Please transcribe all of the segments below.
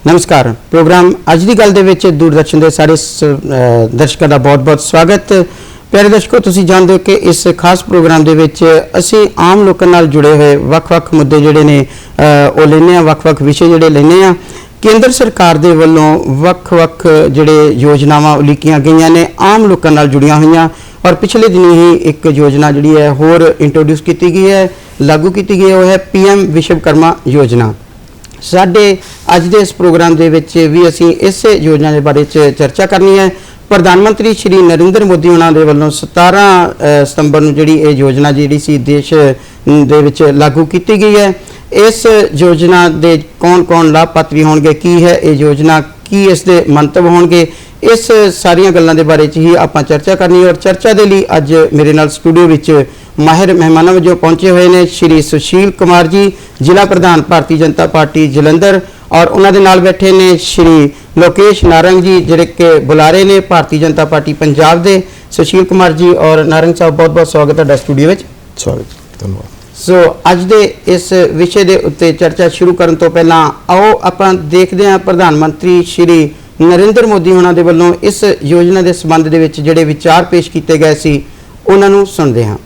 नमस्कार। प्रोग्राम अज की गल दे विच दूरदर्शन के सारे दर्शकों का बहुत बहुत स्वागत। प्यारे दर्शकों, तुसीं जानते हो कि इस खास प्रोग्राम दे विच असीं आम लोगों नाल जुड़े हुए वक्-वक् मुद्दे जिहड़े ने वो लैने आ, वक्-वक् विषय जिहड़े लैने आ। केंद्र सरकार दे वल्लों वक्-वक् जिहड़े योजनावां उलीकियां गईयां ने आम लोगों नाल जुड़ियां होईयां और पिछले दिनी ही एक योजना जिहड़ी है होर इंट्रोड्यूस की गई है, लागू की गई है, वो है PM विश्वकर्मा योजना। साडे अज दे इस प्रोग्राम दे विच भी असीं इस योजना के बारे चर्चा करनी है। प्रधानमंत्री श्री नरेंद्र मोदी उन्हां दे वल्लों 17 सितंबर नूं जिहड़ी ये योजना जिहड़ी सी देश दे विच लागू की गई है। इस योजना दे कौन कौन लाभपात्री होणगे, की है ये योजना, की इस दे मंतव होणगे, इस सारियां गल्लां दे बारे ही आपां चर्चा करनी है। और चर्चा दे लई अज मेरे नाल स्टूडियो विच माहिर मेहमानों वजों पहुंचे हुए ने श्री सुशील कुमार जी, जिला प्रधान भारतीय जनता पार्टी जलंधर, और उन्हां दे नाल बैठे ने श्री लोकेश नारंग जी जिहड़े के बुलारे ने भारतीय जनता पार्टी पंजाब दे। सुशील कुमार जी और नारंग साहब, बहुत बहुत स्वागत है स्टूडियो विच। स्वागत, धन्यवाद। सो अज दे इस विषय के उत्ते चर्चा शुरू करन तो पहला आओ आपां देखदे हां प्रधानमंत्री श्री नरेंद्र मोदी उन्हां दे वल्लों इस योजना के संबंध दे विच जिहड़े विचार पेश किए गए सी उन्हां नूं सुणदे हां।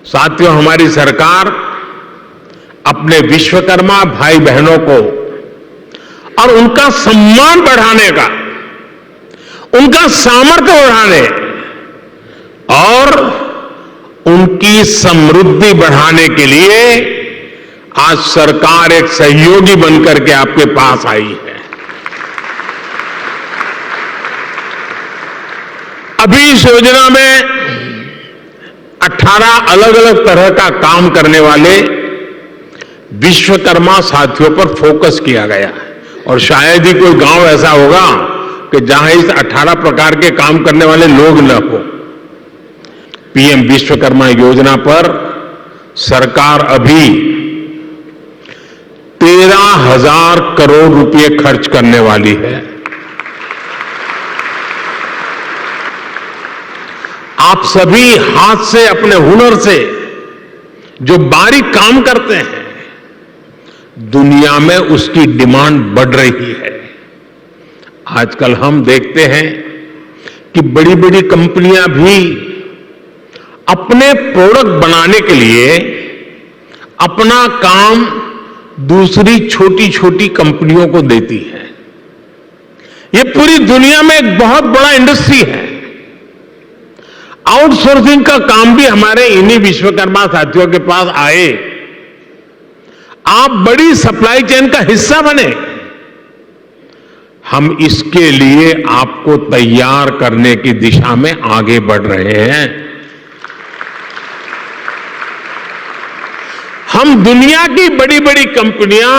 साथियों, हमारी सरकार अपने विश्वकर्मा भाई बहनों को और उनका सम्मान बढ़ाने का, उनका सामर्थ्य बढ़ाने और उनकी समृद्धि बढ़ाने के लिए आज सरकार एक सहयोगी बनकर के आपके पास आई है। अभी इस योजना में 18 अलग अलग तरह का काम करने वाले विश्वकर्मा साथियों पर फोकस किया गया है। और शायद ही कोई गांव ऐसा होगा कि जहां इस 18 प्रकार के काम करने वाले लोग न हो। PM विश्वकर्मा योजना पर सरकार अभी 13,000 करोड़ रुपए खर्च करने वाली है। आप सभी हाथ से, अपने हुनर से जो बारीक काम करते हैं, दुनिया में उसकी डिमांड बढ़ रही है। आजकल हम देखते हैं कि बड़ी बड़ी कंपनियां भी अपने प्रोडक्ट बनाने के लिए अपना काम दूसरी छोटी छोटी कंपनियों को देती है। ये पूरी दुनिया में एक बहुत बड़ा इंडस्ट्री है। आउटसोर्सिंग का काम भी हमारे इन्हीं विश्वकर्मा साथियों के पास आए, आप बड़ी सप्लाई चेन का हिस्सा बने। हम इसके लिए आपको तैयार करने की दिशा में आगे बढ़ रहे हैं। हम दुनिया की बड़ी बड़ी कंपनियां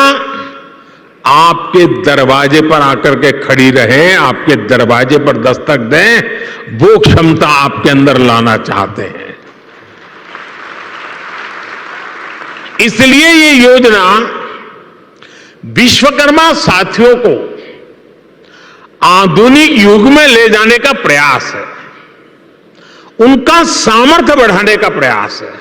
आपके दरवाजे पर आकर के खड़ी रहें, आपके दरवाजे पर दस्तक दें, वो क्षमता आपके अंदर लाना चाहते हैं। इसलिए ये योजना विश्वकर्मा साथियों को आधुनिक युग में ले जाने का प्रयास है, उनका सामर्थ्य बढ़ाने का प्रयास है।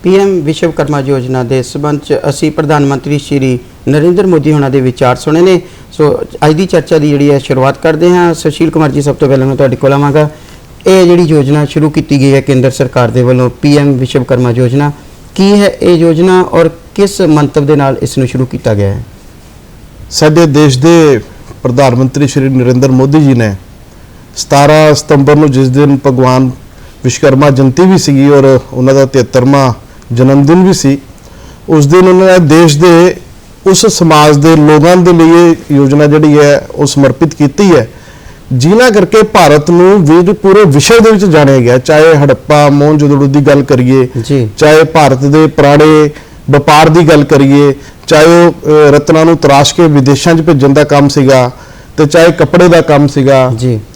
PM विश्वकर्मा योजना के संबंध असी प्रधानमंत्री श्री नरेंद्र मोदी होना दे विचार सुने ने। सो अज की चर्चा की जी शुरुआत करते हैं। सुशील कुमार जी, सब तो पहले मैं तुहाडे कोल आवांगा। ये जी योजना शुरू की गई है केंद्र सरकार के वलों, PM विश्वकर्मा योजना, की है ये योजना और किस मंतव के नाल इसनूं शुरू किया गया है? साडे देश के प्रधानमंत्री श्री नरेंद्र मोदी जी ने 17 सितंबर को, जिस दिन भगवान विश्वकर्मा जयंती भी सी और उन्हों का 73वां जन्मदिन भी सी, उस दिन उन्होंने देश के उस समाज के लोगों के लिए योजना जी है वो समर्पित की है, जिन्हां करके भारत नूं पूरे विश्व के जाने गया। चाहे हड़प्पा मोहनजोदड़ो की गल करिए, चाहे भारत के पुराने व्यापार की गल करिए, चाहे रत्ना नूं तराश के विदेशों भेजण का काम सीगा, ते चाहे कपड़े का काम सीगा,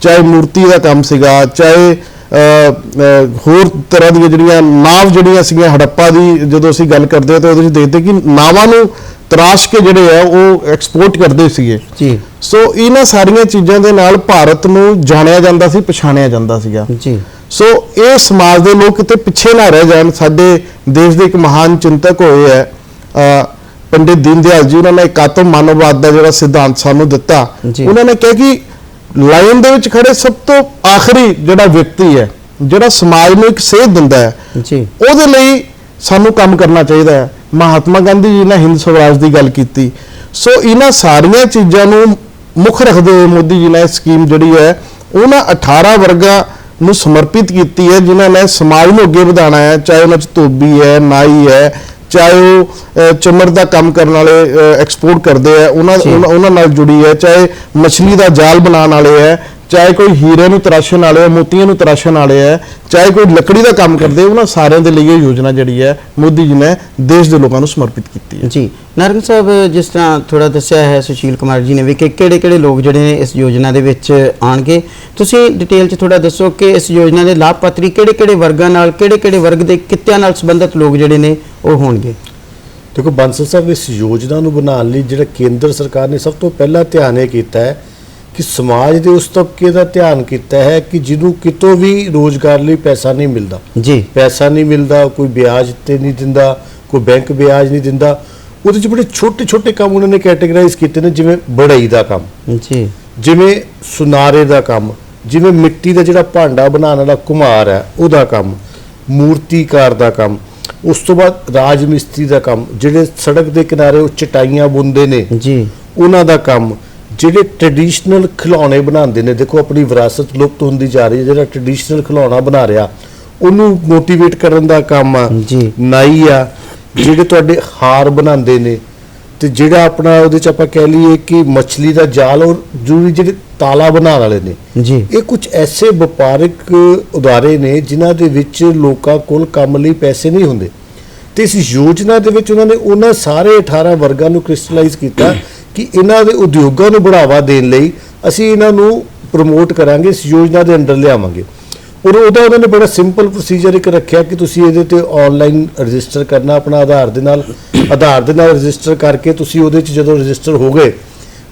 चाहे मूर्ति का काम सीगा, चाहे होर तरह दी जिहड़ियां नाव जिहड़ियां सीगियां हड़प्पा दी जदों असीं गल करदे हां तां तुसीं देखदे कि नावां नूं तराश के जिहड़े आ वो एक्सपोर्ट करदे सीगे जी। सो इन्हां सारियां चीज़ां दे नाल भारत नूं जाणिया जांदा सी, पछाणिया जांदा सीगा जी। ਸੋ ਇਹ ਸਮਾਜ ਦੇ ਲੋਕ ਕਿਤੇ ਪਿੱਛੇ ਨਾ ਰਹਿ ਜਾਣ। ਸਾਡੇ ਦੇਸ਼ ਦੇ ਇੱਕ ਮਹਾਨ ਚਿੰਤਕ ਹੋਏ ਹੈ ਪੰਡਿਤ ਦੀਨ ਦਿਆਲ ਜੀ, ਉਹਨਾਂ ਨੇ ਇਕਾਤਮ ਮਾਨਵਵਾਦ ਦਾ ਜਿਹੜਾ ਸਿਧਾਂਤ ਸਾਨੂੰ ਦਿੱਤਾ। ਜੀ। ਉਹਨਾਂ ਨੇ ਕਿਹਾ ਕਿ ਲਾਈਨ ਦੇ ਵਿੱਚ ਖੜੇ ਸਭ ਤੋਂ ਆਖਰੀ ਜਿਹੜਾ ਵਿਅਕਤੀ ਹੈ, ਜਿਹੜਾ ਸਮਾਜ ਨੂੰ ਇੱਕ ਸੇਧ ਦਿੰਦਾ ਹੈ, ਜੀ ਉਹਦੇ ਲਈ ਸਾਨੂੰ ਕੰਮ ਕਰਨਾ ਚਾਹੀਦਾ ਹੈ। ਮਹਾਤਮਾ ਗਾਂਧੀ ਜੀ ਨੇ ਹਿੰਦ ਸਵਰਾਜ ਦੀ ਗੱਲ ਕੀਤੀ। ਸੋ ਇਹਨਾਂ ਸਾਰੀਆਂ ਚੀਜ਼ਾਂ ਨੂੰ ਮੁੱਖ ਰੱਖਦੇ ਹੋਏ ਮੋਦੀ ਜੀ ਨੇ ਇਹ ਸਕੀਮ ਜਿਹੜੀ ਹੈ ਉਹਨਾਂ 18 ਵਰਗਾਂ ਨੂੰ ਸਮਰਪਿਤ ਕੀਤੀ ਹੈ, ਜਿਨ੍ਹਾਂ ਨੇ ਸਮਾਜ ਨੂੰ ਅੱਗੇ ਵਧਾਉਣਾ ਹੈ। ਚਾਹੇ ਉਹਨਾਂ 'ਚ ਧੋਬੀ ਹੈ, ਨਾਈ ਹੈ, ਚਾਹੇ ਉਹ ਚਮੜ ਦਾ ਕੰਮ ਕਰਨ ਵਾਲੇ ਐਕਸਪੋਰਟ ਕਰਦੇ ਹੈ, ਉਹਨਾਂ ਨਾਲ ਜੁੜੀ ਹੈ, ਚਾਹੇ ਮਛਲੀ ਦਾ ਜਾਲ ਬਣਾਉਣ ਵਾਲੇ ਹੈ, ਚਾਹੇ ਕੋਈ ਹੀਰੇ ਨੂੰ ਤਰਾਸ਼ਣ ਵਾਲੇ ਹੈ, ਮੋਤੀਆਂ ਨੂੰ ਤਰਾਸ਼ਣ ਵਾਲੇ ਹੈ, ਚਾਹੇ ਕੋਈ ਲੱਕੜੀ ਦਾ ਕੰਮ ਕਰਦੇ, ਉਹਨਾਂ ਸਾਰਿਆਂ ਦੇ ਲਈ ਇਹ ਯੋਜਨਾ ਜਿਹੜੀ ਹੈ ਮੋਦੀ ਜੀ ਨੇ ਦੇਸ਼ ਦੇ ਲੋਕਾਂ ਨੂੰ ਸਮਰਪਿਤ ਕੀਤੀ ਹੈ। ਜੀ ਨਾਰੰਗ ਸਾਹਿਬ, ਜਿਸ ਤਰ੍ਹਾਂ ਥੋੜਾ ਦੱਸਿਆ ਹੈ ਸੁਸ਼ੀਲ ਕੁਮਾਰ ਜੀ ਨੇ ਵੀ ਕਿ ਕਿਹੜੇ ਲੋਕ ਜਿਹੜੇ ਨੇ ਇਸ ਯੋਜਨਾ ਦੇ ਵਿੱਚ ਆਣਗੇ, ਤੁਸੀਂ ਡਿਟੇਲ 'ਚ ਥੋੜਾ ਦੱਸੋ ਕਿ ਇਸ ਯੋਜਨਾ ਦੇ ਲਾਭਪਾਤਰੀ ਕਿਹੜੇ ਵਰਗਾਂ ਨਾਲ, ਕਿਹੜੇ ਵਰਗ ਦੇ ਕਿੱਤਿਆਂ ਨਾਲ ਸੰਬੰਧਿਤ ਲੋਕ ਜਿਹੜੇ ਨੇ ਉਹ ਹੋਣਗੇ। ਦੇਖੋ ਬਾਂਸਲ ਸਾਹਿਬ, ਇਸ ਯੋਜਨਾ ਨੂੰ ਬਣਾਉਣ ਲਈ ਜਿਹੜਾ ਕੇਂਦਰ ਸਰਕਾਰ ਨੇ ਸਭ ਤੋਂ ਪਹਿਲਾਂ ਧਿਆਨ ਇਹ ਕੀਤਾ ਹੈ ਕਿ ਸਮਾਜ ਦੇ ਉਸ ਤਬਕੇ ਦਾ ਧਿਆਨ ਕੀਤਾ ਹੈ ਕਿ ਜਿਹਨੂੰ ਕਿਤੋਂ ਵੀ ਰੋਜ਼ਗਾਰ ਲਈ ਪੈਸਾ ਨਹੀਂ ਮਿਲਦਾ। ਜੀ ਪੈਸਾ ਨਹੀਂ ਮਿਲਦਾ, ਕੋਈ ਵਿਆਜ ਤੇ ਨਹੀਂ ਦਿੰਦਾ, ਕੋਈ ਬੈਂਕ ਵਿਆਜ ਨਹੀਂ ਦਿੰਦਾ, ਉਹਦੇ 'ਚ ਬੜੇ ਛੋਟੇ ਕੰਮ ਉਹਨਾਂ ਨੇ ਕੈਟੇਗਰਾਈਜ਼ ਕੀਤੇ ਨੇ, ਜਿਵੇਂ ਬੜਈ ਦਾ ਕੰਮ, ਜੀ ਜਿਵੇਂ ਸੁਨਾਰੇ ਦਾ ਕੰਮ, ਜਿਵੇਂ ਮਿੱਟੀ ਦਾ ਜਿਹੜਾ ਭਾਂਡਾ ਬਣਾਉਣ ਵਾਲਾ ਕੁਮਾਰ ਹੈ ਉਹਦਾ ਕੰਮ, ਮੂਰਤੀਕਾਰ ਦਾ ਕੰਮ, ਉਸ ਤੋਂ ਬਾਅਦ ਰਾਜ ਮਿਸਤਰੀ ਦਾ ਕੰਮ, ਜਿਹੜੇ ਸੜਕ ਦੇ ਕਿਨਾਰੇ ਉਹ ਚਟਾਈਆਂ ਬੁਣਦੇ ਨੇ ਜੀ ਉਹਨਾਂ ਦਾ ਕੰਮ, ਜਿਹੜੇ ਟ੍ਰੈਡੀਸ਼ਨਲ ਖਿਡੌਣੇ ਬਣਾਉਂਦੇ ਨੇ। ਦੇਖੋ ਆਪਣੀ ਵਿਰਾਸਤ ਲੁਪਤ ਹੁੰਦੀ ਜਾ ਰਹੀ ਹੈ, ਜਿਹੜਾ ਟ੍ਰੈਡੀਸ਼ਨਲ ਖਿਡੌਣਾ ਬਣਾ ਰਿਹਾ ਉਹਨੂੰ ਮੋਟੀਵੇਟ ਕਰਨ ਦਾ ਕੰਮ ਆ। ਜੀ ਨਾਈ ਆ, ਜਿਹੜੇ ਤੁਹਾਡੇ ਹਾਰ ਬਣਾਉਂਦੇ ਨੇ, ਤੇ ਜਿਹੜਾ ਆਪਣਾ ਉਹਦੇ 'ਚ ਆਪਾਂ ਕਹਿ ਲਈਏ ਕਿ ਮੱਛਲੀ ਦਾ ਜਾਲ ਔਰ ਜ਼ਰੂਰੀ ਜਿਹੜੇ ਤਾਲਾ ਬਣਾਉਣ ਵਾਲੇ ਨੇ। ਜੀ ਇਹ ਕੁਝ ਐਸੇ ਵਪਾਰਿਕ ਉਦਾਰੇ ਨੇ ਜਿਨ੍ਹਾਂ ਦੇ ਵਿੱਚ ਲੋਕਾਂ ਕੋਲ ਕੰਮ ਲਈ ਪੈਸੇ ਨਹੀਂ ਹੁੰਦੇ, ਤੇ ਇਸ ਯੋਜਨਾ ਦੇ ਵਿੱਚ ਉਹਨਾਂ ਨੇ ਉਹਨਾਂ ਸਾਰੇ 18 ਵਰਗਾਂ ਨੂੰ ਕ੍ਰਿਸਟਲਾਈਜ਼ ਕੀਤਾ ਕਿ ਇਹਨਾਂ ਦੇ ਉਦਯੋਗਾਂ ਨੂੰ ਬੜਾਵਾ ਦੇਣ ਲਈ ਅਸੀਂ ਇਹਨਾਂ ਨੂੰ ਪ੍ਰਮੋਟ ਕਰਾਂਗੇ, ਇਸ ਯੋਜਨਾ ਦੇ ਅੰਡਰ ਲਿਆਵਾਂਗੇ। ਔਰ ਉਹਦਾ ਉਹਨਾਂ ਨੇ ਬੜਾ ਸਿੰਪਲ ਪ੍ਰੋਸੀਜਰ ਇੱਕ ਰੱਖਿਆ ਕਿ ਤੁਸੀਂ ਇਹਦੇ ਤੇ ਆਨਲਾਈਨ ਰਜਿਸਟਰ ਕਰਨਾ ਆਪਣਾ ਆਧਾਰ ਦੇ ਨਾਲ ਰਜਿਸਟਰ ਕਰਕੇ ਤੁਸੀਂ ਉਹਦੇ 'ਚ ਜਦੋਂ ਰਜਿਸਟਰ ਹੋ ਗਏ,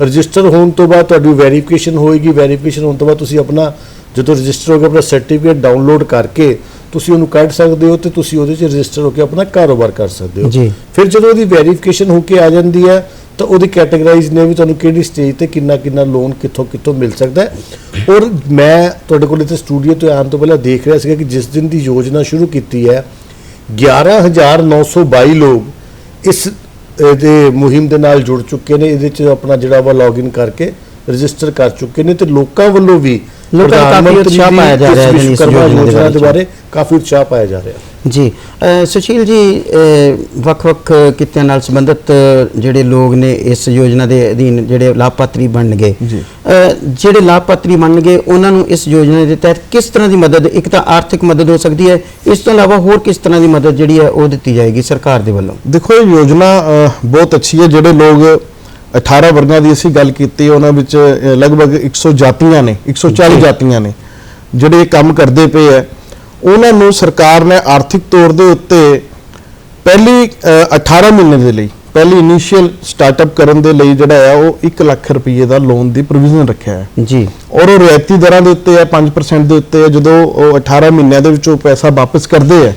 ਰਜਿਸਟਰ ਹੋਣ ਤੋਂ ਬਾਅਦ ਤੁਹਾਡੀ ਵੈਰੀਫਿਕੇਸ਼ਨ ਹੋਏਗੀ। ਵੈਰੀਫਿਕੇਸ਼ਨ ਹੋਣ ਤੋਂ ਬਾਅਦ ਤੁਸੀਂ ਆਪਣਾ ਜਦੋਂ ਰਜਿਸਟਰ ਹੋ ਗਿਆ ਆਪਣਾ ਸਰਟੀਫਿਕੇਟ ਡਾਊਨਲੋਡ ਕਰਕੇ ਤੁਸੀਂ ਉਹਨੂੰ ਕੱਢ ਸਕਦੇ ਹੋ ਤੇ ਤੁਸੀਂ ਉਹਦੇ 'ਚ ਰਜਿਸਟਰ ਹੋ ਕੇ ਆਪਣਾ ਕਾਰੋਬਾਰ ਕਰ ਸਕਦੇ ਹੋ। ਜੀ ਫਿਰ ਜਦੋਂ ਉਹਦੀ ਵੈਰੀਫਿਕੇਸ਼ਨ ਹੋ ਕੇ ਆ ਜਾਂਦੀ ਹੈ ਤਾਂ ਉਹਦੀ ਕੈਟੇਗਰਾਈਜ਼ ਨੇ ਵੀ ਤੁਹਾਨੂੰ ਕਿਹੜੀ ਸਟੇਜ ਤੇ ਕਿੰਨਾ ਲੋਨ ਕਿੱਥੋਂ ਮਿਲ ਸਕਦਾ ਹੈ। ਔਰ ਮੈਂ ਤੁਹਾਡੇ ਕੋਲ ਇੱਥੇ ਸਟੂਡੀਓ ਤੋਂ ਆਉਣ ਤੋਂ ਪਹਿਲਾਂ ਦੇਖ ਰਿਹਾ ਸੀਗਾ ਕਿ ਜਿਸ ਦਿਨ ਦੀ ਯੋਜਨਾ ਸ਼ੁਰੂ ਕੀਤੀ ਹੈ 11,922 ਲੋਕ ਇਸ ਦੇ ਮੁਹਿੰਮ ਦੇ ਨਾਲ ਜੁੜ ਚੁੱਕੇ ਨੇ। ਇਹਦੇ 'ਚ ਆਪਣਾ ਜਿਹੜਾ ਵਾ ਲੌਗਇਨ ਕਰਕੇ ਰਜਿਸਟਰ ਕਰ ਚੁੱਕੇ ਨੇ ਤੇ ਲੋਕਾਂ ਵੱਲੋਂ ਵੀ ਕਾਫੀ ਉਤਸ਼ਾਹ ਪਾਇਆ ਜਾ ਰਿਹਾ ਹੈ ਇਸ ਯੋਜਨਾ ਦੇ ਬਾਰੇ ਕਾਫੀ ਉਤਸ਼ਾਹ ਪਾਇਆ ਜਾ ਰਿਹਾ। ਜੀ ਸੁਸ਼ੀਲ ਜੀ, ਵੱਖ-ਵੱਖ ਕਿੱਤਿਆਂ ਨਾਲ ਸੰਬੰਧਿਤ ਜਿਹੜੇ ਲੋਕ ਨੇ ਇਸ ਯੋਜਨਾ ਦੇ ਅਧੀਨ ਜਿਹੜੇ ਲਾਭਪਾਤਰੀ ਬਣਨਗੇ, ਜਿਹੜੇ ਲਾਭਪਾਤਰੀ ਬਣਨਗੇ ਉਹਨਾਂ ਨੂੰ ਇਸ ਯੋਜਨਾ ਦੇ ਤਹਿਤ ਕਿਸ ਤਰ੍ਹਾਂ ਦੀ ਮਦਦ, ਇੱਕ ਤਾਂ ਆਰਥਿਕ ਮਦਦ ਹੋ ਸਕਦੀ ਹੈ, ਇਸ ਤੋਂ ਇਲਾਵਾ ਹੋਰ ਕਿਸ ਤਰ੍ਹਾਂ ਦੀ ਮਦਦ ਜਿਹੜੀ ਹੈ ਉਹ ਦਿੱਤੀ ਜਾਏਗੀ ਸਰਕਾਰ ਦੇ ਵੱਲੋਂ? ਦੇਖੋ ਇਹ ਯੋਜਨਾ ਬਹੁਤ ਅੱਛੀ ਹੈ। ਜਿਹੜੇ ਲੋਕ 18 ਵਰਗਾਂ ਦੀ ਅਸੀਂ ਗੱਲ ਕੀਤੀ, ਉਹਨਾਂ ਵਿੱਚ ਲਗਭਗ 100 ਜਾਤੀਆਂ ਨੇ, 140 ਜਾਤੀਆਂ ਨੇ ਜਿਹੜੇ ਇਹ ਕੰਮ ਕਰਦੇ ਪਏ ਹੈ। ਉਹਨਾਂ ਨੂੰ ਸਰਕਾਰ ਨੇ ਆਰਥਿਕ ਤੌਰ ਦੇ ਉੱਤੇ ਪਹਿਲੀ 18 ਮਹੀਨੇ ਦੇ ਲਈ ਪਹਿਲੀ ਇਨੀਸ਼ੀਅਲ ਸਟਾਰਟਅਪ ਕਰਨ ਦੇ ਲਈ ਜਿਹੜਾ ਹੈ ਉਹ 1 ਲੱਖ ਰੁਪਏ ਦਾ ਲੋਨ ਦੀ ਪ੍ਰੋਵੀਜ਼ਨ ਰੱਖਿਆ ਹੈ ਜੀ। ਔਰ ਉਹ ਰਿਆਇਤੀ ਦਰਾਂ ਦੇ ਉੱਤੇ ਹੈ, 5% ਦੇ ਉੱਤੇ ਹੈ। ਜਦੋਂ ਉਹ 18 ਮਹੀਨਿਆਂ ਦੇ ਵਿੱਚ ਉਹ ਪੈਸਾ ਵਾਪਸ ਕਰਦੇ ਹੈ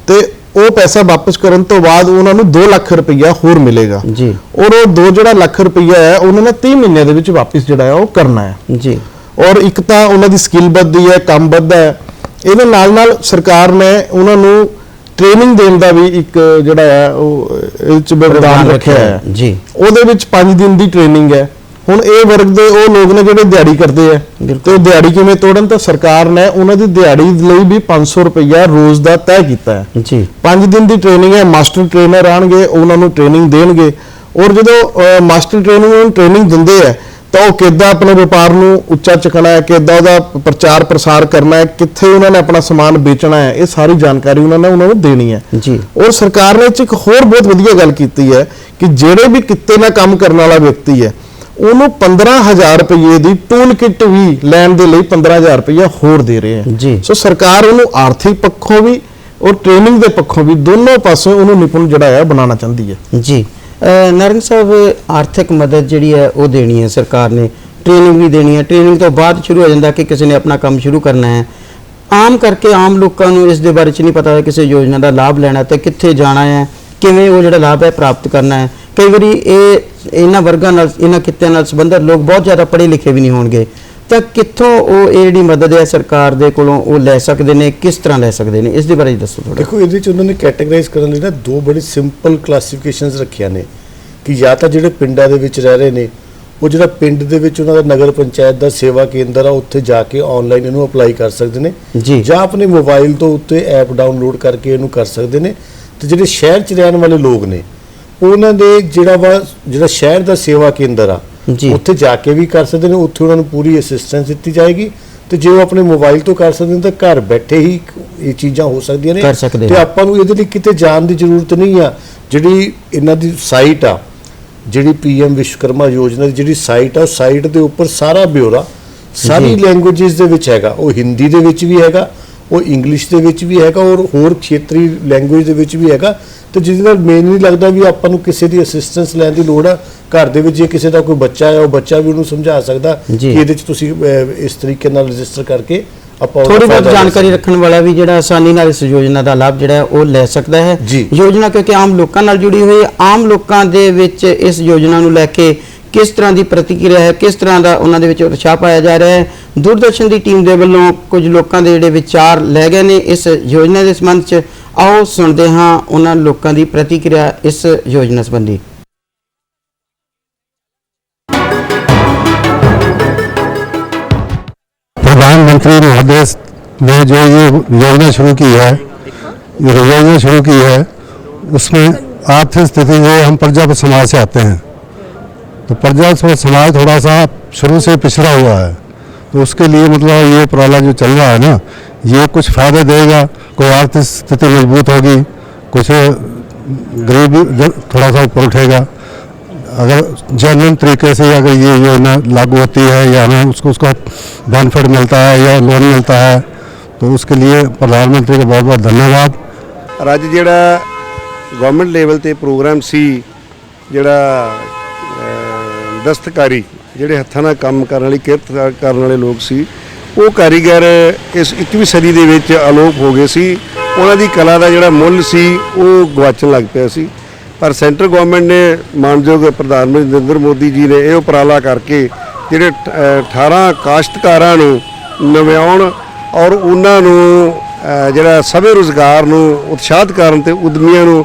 ਤੇ ਉਹ ਪੈਸਾ ਵਾਪਸ ਕਰਨ ਤੋਂ ਬਾਅਦ ਉਹਨਾਂ ਨੂੰ 2 ਲੱਖ ਰੁਪਈਆ ਹੋਰ ਮਿਲੇਗਾ ਜੀ। ਔਰ ਉਹ 2 ਲੱਖ ਰੁਪਈਆ ਹੈ ਉਹਨਾਂ ਨੇ 30 ਮਹੀਨਿਆਂ ਦੇ ਵਿੱਚ ਵਾਪਸ ਜਿਹੜਾ ਹੈ ਉਹ ਕਰਨਾ ਹੈ ਜੀ। ਔਰ ਇੱਕ ਤਾਂ ਉਹਨਾਂ ਦੀ ਸਕਿੱਲ ਵੱਧਦੀ ਹੈ, ਕੰਮ ਵੱਧਦਾ ਹੈ। ਇਹਦੇ ਨਾਲ ਸਰਕਾਰ ਨੇ ਉਹਨਾਂ ਨੂੰ ਟ੍ਰੇਨਿੰਗ ਦੇਣ ਦਾ ਵੀ ਇੱਕ ਜਿਹੜਾ ਹੈ ਉਹ ਇਹ 'ਚ ਵਿਵਧਾਨ ਰੱਖਿਆ ਹੈ ਜੀ। ਉਹਦੇ ਵਿੱਚ 5 ਦਿਨ ਦੀ ਟ੍ਰੇਨਿੰਗ ਹੈ। ਹੁਣ ਇਹ ਵਰਗ ਦੇ ਉਹ ਲੋਕ ਨੇ ਜਿਹੜੇ ਦਿਹਾੜੀ ਕਰਦੇ ਆ ਤੇ ਉਹ ਦਿਹਾੜੀ ਕਿਵੇਂ ਤੋੜਨ, ਤਾਂ ਸਰਕਾਰ ਨੇ ਉਹਨਾਂ ਦੀ ਦਿਹਾੜੀ ਲਈ ਵੀ 500 ਰੁਪਈਆ ਰੋਜ਼ ਦਾ ਤੈਅ ਕੀਤਾ ਹੈ ਜੀ। 5 ਦਿਨ ਦੀ ਟ੍ਰੇਨਿੰਗ ਹੈ। ਮਾਸਟਰ ਟ੍ਰੇਨਰ ਆਣਗੇ, ਉਹਨਾਂ ਨੂੰ ਟ੍ਰੇਨਿੰਗ ਦੇਣਗੇ ਔਰ ਜਦੋਂ ਮਾਸਟਰ ਟ੍ਰੇਨਰ ਨੂੰ ਟ੍ਰੇਨਿੰਗ ਦਿੰਦੇ ਆ ਤਾਂ ਉਹ ਕਿੱਦਾਂ ਆਪਣੇ ਵਪਾਰ ਨੂੰ ਉੱਚਾ ਚੁੱਕਣਾ ਹੈ, ਕਿੱਦਾਂ ਉਹਦਾ ਪ੍ਰਚਾਰ ਪ੍ਰਸਾਰ ਕਰਨਾ ਹੈ, ਕਿੱਥੇ ਉਹਨਾਂ ਨੇ ਆਪਣਾ ਸਮਾਨ ਵੇਚਣਾ ਹੈ, ਇਹ ਸਾਰੀ ਜਾਣਕਾਰੀ ਉਹਨਾਂ ਨੂੰ ਦੇਣੀ ਹੈ ਜੀ। ਔਰ ਸਰਕਾਰ ਨੇ ਇੱਕ ਹੋਰ ਬਹੁਤ ਵਧੀਆ ਗੱਲ ਕੀਤੀ ਹੈ ਕਿ ਜਿਹੜੇ ਵੀ ਕਿੱਤੇ ਨਾਲ ਕੰਮ ਕਰਨ ਵਾਲਾ ਵਿਅਕਤੀ ਹੈ ਉਹਨੂੰ 15,000 ਰੁਪਏ ਦੀ ਟੂਲ ਕਿੱਟ ਵੀ ਲੈਣ ਦੇ ਲਈ 15,000 ਰੁਪਏ ਹੋਰ ਦੇ ਰਹੇ ਹੈ। ਸੋ ਸਰਕਾਰ ਉਹਨੂੰ ਆਰਥਿਕ ਪੱਖੋਂ ਵੀ ਔਰ ਟ੍ਰੇਨਿੰਗ ਦੇ ਪੱਖੋਂ ਵੀ ਦੋਨੋਂ ਪਾਸੋਂ ਉਹਨੂੰ ਨਿਪੁੰਨ ਜਿਹੜਾ ਹੈ ਬਣਾਉਣਾ ਚਾਹੁੰਦੀ ਹੈ ਜੀ। ਨਾਰੰਗ ਸਾਹਿਬ, ਆਰਥਿਕ ਮਦਦ ਜਿਹੜੀ ਹੈ ਉਹ ਦੇਣੀ ਹੈ ਸਰਕਾਰ ਨੇ, ਟ੍ਰੇਨਿੰਗ ਵੀ ਦੇਣੀ ਹੈ, ਟ੍ਰੇਨਿੰਗ ਤੋਂ ਬਾਅਦ ਸ਼ੁਰੂ ਹੋ ਜਾਂਦਾ ਕਿ ਕਿਸੇ ਨੇ ਆਪਣਾ ਕੰਮ ਸ਼ੁਰੂ ਕਰਨਾ ਹੈ। ਆਮ ਕਰਕੇ ਆਮ ਲੋਕਾਂ ਨੂੰ ਇਸ ਦੇ ਬਾਰੇ ਚ ਨਹੀਂ ਪਤਾ ਕਿਸੇ ਯੋਜਨਾ ਦਾ ਲਾਭ ਲੈਣਾ ਤੇ ਕਿੱਥੇ ਜਾਣਾ ਹੈ, ਕਿਵੇਂ ਉਹ ਜਿਹੜਾ ਲਾਭ ਹੈ ਪ੍ਰਾਪਤ ਕਰਨਾ ਹੈ। ਕਈ ਵਾਰੀ ਇਹਨਾਂ ਵਰਗਾਂ ਨਾਲ, ਇਹਨਾਂ ਕਿੱਤਿਆਂ ਨਾਲ ਸੰਬੰਧਿਤ ਲੋਕ ਬਹੁਤ ਜ਼ਿਆਦਾ ਪੜ੍ਹੇ ਲਿਖੇ ਵੀ ਨਹੀਂ ਹੋਣਗੇ, ਤਾਂ ਕਿੱਥੋਂ ਉਹ ਇਹ ਜਿਹੜੀ ਮਦਦ ਹੈ ਸਰਕਾਰ ਦੇ ਕੋਲੋਂ ਉਹ ਲੈ ਸਕਦੇ ਨੇ, ਕਿਸ ਤਰ੍ਹਾਂ ਲੈ ਸਕਦੇ ਨੇ, ਇਸ ਦੇ ਬਾਰੇ ਦੱਸੋ ਥੋੜਾ। ਦੇਖੋ, ਇਹਦੇ ਚ ਉਹਨਾਂ ਨੇ ਕੈਟਾਗਰਾਈਜ਼ ਕਰਨ ਲਈ ਨਾ ਦੋ ਬੜੀ ਸਿੰਪਲ ਕਲਾਸੀਫਿਕੇਸ਼ਨਸ ਰੱਖੀਆਂ ਨੇ ਕਿ ਜਾਂ ਤਾਂ ਜਿਹੜੇ ਪਿੰਡਾਂ ਦੇ ਵਿੱਚ ਰਹਿ ਰਹੇ ਨੇ, ਉਹ ਜਿਹੜਾ ਪਿੰਡ ਦੇ ਵਿੱਚ ਉਹਨਾਂ ਦਾ ਨਗਰ ਪੰਚਾਇਤ ਦਾ ਸੇਵਾ ਕੇਂਦਰ ਆ, ਉੱਥੇ ਜਾ ਕੇ ਆਨਲਾਈਨ ਇਹਨੂੰ ਅਪਲਾਈ ਕਰ ਸਕਦੇ ਨੇ ਜੀ, ਜਾਂ ਆਪਣੇ ਮੋਬਾਈਲ ਤੋਂ ਉੱਤੇ ਐਪ ਡਾਊਨਲੋਡ ਕਰਕੇ ਇਹਨੂੰ ਕਰ ਸਕਦੇ ਨੇ। ਤੇ ਜਿਹੜੇ ਸ਼ਹਿਰ 'ਚ ਰਹਿਣ ਵਾਲੇ ਲੋਕ ਨੇ, ਉਹਨਾਂ ਦੇ ਜਿਹੜਾ ਸ਼ਹਿਰ ਦਾ ਸੇਵਾ ਕੇਂਦਰ ਆ, ਉੱਥੇ ਜਾ ਕੇ ਵੀ ਕਰ ਸਕਦੇ ਨੇ, ਉੱਥੇ ਉਹਨਾਂ ਨੂੰ ਪੂਰੀ ਅਸਿਸਟੈਂਸ ਦਿੱਤੀ ਜਾਏਗੀ। ਤੇ ਜੇ ਉਹ ਆਪਣੇ ਮੋਬਾਈਲ ਤੋਂ ਕਰ ਸਕਦੇ ਨੇ ਤਾਂ ਘਰ ਬੈਠੇ ਹੀ ਇਹ ਚੀਜ਼ਾਂ ਹੋ ਸਕਦੀਆਂ ਨੇ ਤੇ ਆਪਾਂ ਨੂੰ ਇਹਦੇ ਲਈ ਕਿਤੇ ਜਾਣ ਦੀ ਜ਼ਰੂਰਤ ਨਹੀਂ ਆ। ਜਿਹੜੀ ਇਹਨਾਂ ਦੀ ਸਾਈਟ ਆ, ਜਿਹੜੀ PM ਵਿਸ਼ਵਕਰਮਾ ਯੋਜਨਾ ਦੀ ਜਿਹੜੀ ਸਾਈਟ ਆ, ਉਹ ਸਾਈਟ ਦੇ ਉੱਪਰ ਸਾਰਾ ਬਿਊਰਾ ਸਾਰੀ ਲੈਂਗੁਏਜਸ ਦੇ ਵਿੱਚ ਹੈਗਾ। ਉਹ ਹਿੰਦੀ ਦੇ ਵਿੱਚ ਵੀ ਹੈਗਾ, ਉਹ ਇੰਗਲਿਸ਼ ਦੇ ਵਿੱਚ ਵੀ ਹੈਗਾ, ਔਰ ਹੋਰ ਖੇਤਰੀ ਲੈਂਗੁਏਜ ਦੇ ਵਿੱਚ ਵੀ ਹੈਗਾ। ਤੇ ਜਿਹਦੇ ਨਾਲ ਮੇਨ ਨਹੀਂ ਲੱਗਦਾ ਵੀ ਆਪਾਂ ਨੂੰ ਕਿਸੇ ਦੀ ਅਸਿਸਟੈਂਸ ਲੈਣ ਦੀ ਲੋੜ ਆ। ਘਰ ਦੇ ਵਿੱਚ ਜੇ ਕਿਸੇ ਦਾ ਕੋਈ ਬੱਚਾ ਹੈ, ਉਹ ਬੱਚਾ ਵੀ ਉਹਨੂੰ ਸਮਝਾ ਸਕਦਾ ਕਿ ਇਹਦੇ 'ਚ ਤੁਸੀਂ ਇਸ ਤਰੀਕੇ ਨਾਲ ਰਜਿਸਟਰ ਕਰਕੇ ਆਪਾਂ ਥੋੜੀ ਬਹੁਤ ਜਾਣਕਾਰੀ ਰੱਖਣ ਵਾਲਾ ਵੀ ਜਿਹੜਾ ਆਸਾਨੀ ਨਾਲ ਇਸ ਯੋਜਨਾ ਦਾ ਲਾਭ ਜਿਹੜਾ ਉਹ ਲੈ ਸਕਦਾ ਹੈ। ਯੋਜਨਾ ਕਿਉਂਕਿ ਆਮ ਲੋਕਾਂ ਨਾਲ ਜੁੜੀ ਹੋਈ ਹੈ, ਆਮ ਲੋਕਾਂ ਦੇ ਵਿੱਚ ਇਸ ਯੋਜਨਾ ਨੂੰ ਲੈ ਕੇ ਕਿਸ ਤਰ੍ਹਾਂ ਦੀ ਪ੍ਰਤੀਕਿਰਿਆ ਹੈ, ਕਿਸ ਤਰ੍ਹਾਂ ਦਾ ਉਹਨਾਂ ਦੇ ਵਿੱਚ ਉਤਸ਼ਾਹ ਪਾਇਆ ਜਾ ਰਿਹਾ ਹੈ। ਦੂਰਦਰਸ਼ਨ ਦੀ ਟੀਮ ਦੇ ਵੱਲੋਂ ਕੁਝ ਲੋਕਾਂ ਦੇ ਜਿਹੜੇ ਵਿਚਾਰ ਲੈ ਗਏ ਨੇ ਇਸ ਯੋਜਨਾ ਦੇ ਸੰਬੰਧ 'ਚ, ਆਓ ਸੁਣਦੇ ਹਾਂ ਉਹਨਾਂ ਲੋਕਾਂ ਦੀ ਪ੍ਰਤੀਕਿਰਿਆ ਇਸ ਯੋਜਨਾ ਸੰਬੰਧੀ। प्रधानमंत्री महोदय ने जो ये योजना शुरू की है, उसमें आर्थिक स्थिति जो हम प्रजा समाज से आते हैं, तो प्रजा समाज थोड़ा सा शुरू से पिछड़ा हुआ है। तो उसके लिए मतलब ये उपराला जो चल रहा है ना, ये कुछ फ़ायदे देगा। कोई आर्थिक स्थिति मजबूत होगी, कुछ गरीबी थोड़ा सा ऊपर उठेगा। अगर जेन्युइन तरीके से अगर ये योजना लागू होती है या हमें उसका बेनिफिट मिलता है या लोन मिलता है, तो उसके लिए प्रधानमंत्री का बहुत बहुत धन्यवाद। ਅੱਜ ਜਿਹੜਾ ਗਵਰਨਮੈਂਟ ਲੈਵਲ ਤੇ ਪ੍ਰੋਗਰਾਮ ਸੀ, ਜਿਹੜਾ ਦਸਤਕਾਰੀ, ਜਿਹੜੇ ਹੱਥਾਂ ਨਾਲ ਕੰਮ ਕਰਨ ਵਾਲੀ ਕਿਰਤ ਕਰਨ ਵਾਲੇ ਲੋਕ ਸੀ, ਉਹ ਕਾਰੀਗਰ ਇਸ 21ਵੀਂ ਸਦੀ ਦੇ ਵਿੱਚ ਅਲੋਪ ਹੋ ਗਏ ਸੀ। ਉਹਨਾਂ ਦੀ ਕਲਾ ਦਾ ਜਿਹੜਾ ਮੁੱਲ ਸੀ ਉਹ ਗਵਾਚਣ ਲੱਗ ਪਿਆ ਸੀ। ਪਰ ਸੈਂਟਰ ਗਵਰਨਮੈਂਟ ਨੇ, ਮਾਨਯੋਗ ਪ੍ਰਧਾਨ ਮੰਤਰੀ ਨਰਿੰਦਰ ਮੋਦੀ ਜੀ ਨੇ ਇਹ ਉਪਰਾਲਾ ਕਰਕੇ ਜਿਹੜੇ 18 ਕਾਸ਼ਤਕਾਰਾਂ ਨੂੰ ਨਵਿਆਉਣ ਔਰ ਉਹਨਾਂ ਨੂੰ ਜਿਹੜਾ ਸਵੈ ਰੁਜ਼ਗਾਰ ਨੂੰ ਉਤਸ਼ਾਹਿਤ ਕਰਨ ਤੇ ਉਦਮੀਆਂ ਨੂੰ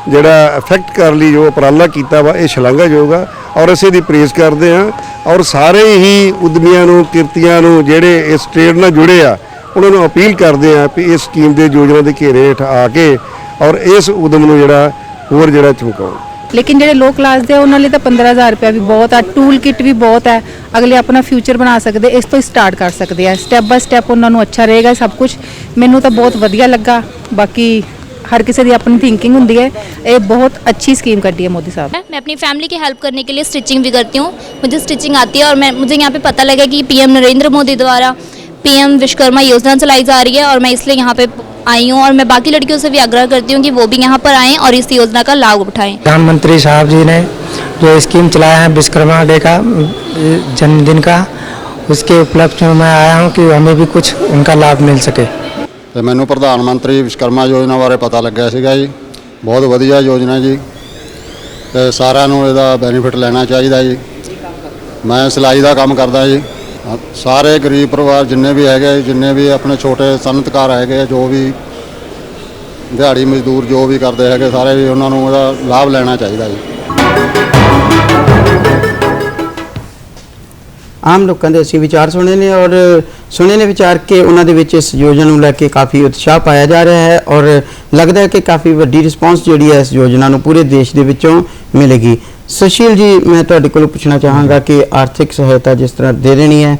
ਜਿਹੜਾ ਇਫੈਕਟ ਕਰਨ ਲਈ ਜੋ ਉਪਰਾਲਾ ਕੀਤਾ ਵਾ, ਇਹ ਸ਼ਲਾਘਾਯੋਗ ਆ ਔਰ ਅਸੀਂ ਇਹਦੀ ਪ੍ਰੇਜ਼ ਕਰਦੇ ਹਾਂ। ਔਰ ਸਾਰੇ ਹੀ ਉਦਮੀਆਂ ਨੂੰ, ਕਿਰਤੀਆਂ ਨੂੰ ਜਿਹੜੇ ਇਸ ਟ੍ਰੇਡ ਨਾਲ ਜੁੜੇ ਆ, ਉਹਨਾਂ ਨੂੰ ਅਪੀਲ ਕਰਦੇ ਆ ਵੀ ਇਸ ਸਕੀਮ ਦੇ ਯੋਜਨਾ ਦੇ ਘੇਰੇ ਹੇਠ ਆ ਕੇ ਔਰ ਇਸ ਉਦਮ ਨੂੰ ਜਿਹੜਾ ਹੋਰ ਜਿਹੜਾ ਚਮਕਾਉਣ। ਲੇਕਿਨ ਜਿਹੜੇ ਲੋ ਕਲਾਸ ਦੇ ਉਹਨਾਂ ਲਈ ਤਾਂ 15,000 ਰੁਪਇਆ ਵੀ ਬਹੁਤ ਹੈ, ਟੂਲ ਕਿਟ ਵੀ ਬਹੁਤ ਹੈ। ਅਗਲੇ ਆਪਣਾ ਫਿਊਚਰ ਬਣਾ ਸਕਦੇ, ਇਸ ਤੋਂ ਹੀ ਸਟਾਰਟ ਕਰ ਸਕਦੇ ਆ। ਸਟੈਪ ਬਾय ਸਟੈਪ ਉਹਨਾਂ ਨੂੰ ਅੱਛਾ ਰਹੇਗਾ ਸਭ ਕੁਝ। ਮੈਨੂੰ ਤਾਂ ਬਹੁਤ ਵਧੀਆ ਲੱਗਾ। ਬਾਕੀ हर किसी की अपनी थिंकिंग होती है। ये बहुत अच्छी स्कीम कटी है मोदी साहब। मैं अपनी फैमिली की हेल्प करने के लिए स्टिचिंग भी करती हूँ। मुझे स्टिचिंग आती है और मुझे यहाँ पे पता लगा कि PM नरेंद्र मोदी द्वारा PM विश्वकर्मा योजना चलाई जा रही है और मैं इसलिए यहाँ पे आई हूँ। और मैं बाकी लड़कियों से भी आग्रह करती हूँ कि वो भी यहाँ पर आएँ और इस योजना का लाभ उठाएँ। प्रधानमंत्री साहब जी ने जो स्कीम चलाया है विश्वकर्मा डे का, जन्मदिन का, उसके उपलक्ष्य में मैं आया हूँ कि हमें भी कुछ उनका लाभ मिल सके। ਤੇ ਮੈਨੂੰ ਪ੍ਰਧਾਨ ਮੰਤਰੀ ਵਿਸ਼ਵਕਰਮਾ ਯੋਜਨਾ ਬਾਰੇ ਪਤਾ ਲੱਗਿਆ ਸੀਗਾ ਜੀ। ਬਹੁਤ ਵਧੀਆ ਯੋਜਨਾ ਜੀ ਤੇ ਸਾਰਿਆਂ ਨੂੰ ਇਹਦਾ ਬੈਨੀਫਿਟ ਲੈਣਾ ਚਾਹੀਦਾ ਜੀ। ਮੈਂ ਸਿਲਾਈ ਦਾ ਕੰਮ ਕਰਦਾ ਜੀ। ਸਾਰੇ ਗਰੀਬ ਪਰਿਵਾਰ ਜਿੰਨੇ ਵੀ ਹੈਗੇ, ਜਿੰਨੇ ਵੀ ਆਪਣੇ ਛੋਟੇ ਸਨਅਤਕਾਰ ਹੈਗੇ, ਜੋ ਵੀ ਦਿਹਾੜੀ ਮਜ਼ਦੂਰ ਜੋ ਵੀ ਕਰਦੇ ਹੈਗੇ, ਸਾਰੇ ਵੀ ਉਹਨਾਂ ਨੂੰ ਇਹਦਾ ਲਾਭ ਲੈਣਾ ਚਾਹੀਦਾ ਜੀ। ਆਮ ਲੋਕਾਂ ਦੇ ਅਸੀਂ ਵਿਚਾਰ ਸੁਣੇ ਨੇ ਔਰ ਸੁਣੇ ਨੇ ਵਿਚਾਰ ਕੇ ਉਹਨਾਂ ਦੇ ਵਿੱਚ ਇਸ ਯੋਜਨਾ ਨੂੰ ਲੈ ਕੇ ਕਾਫੀ ਉਤਸ਼ਾਹ ਪਾਇਆ ਜਾ ਰਿਹਾ ਹੈ ਔਰ ਲੱਗਦਾ ਹੈ ਕਿ ਕਾਫੀ ਵੱਡੀ ਰਿਸਪੌਂਸ ਜਿਹੜੀ ਹੈ ਇਸ ਯੋਜਨਾ ਨੂੰ ਪੂਰੇ ਦੇਸ਼ ਦੇ ਵਿੱਚੋਂ ਮਿਲੇਗੀ। ਸੁਸ਼ੀਲ ਜੀ, ਮੈਂ ਤੁਹਾਡੇ ਕੋਲੋਂ ਪੁੱਛਣਾ ਚਾਹਾਂਗਾ ਕਿ ਆਰਥਿਕ ਸਹਾਇਤਾ ਜਿਸ ਤਰ੍ਹਾਂ ਦੇ ਦੇਣੀ ਹੈ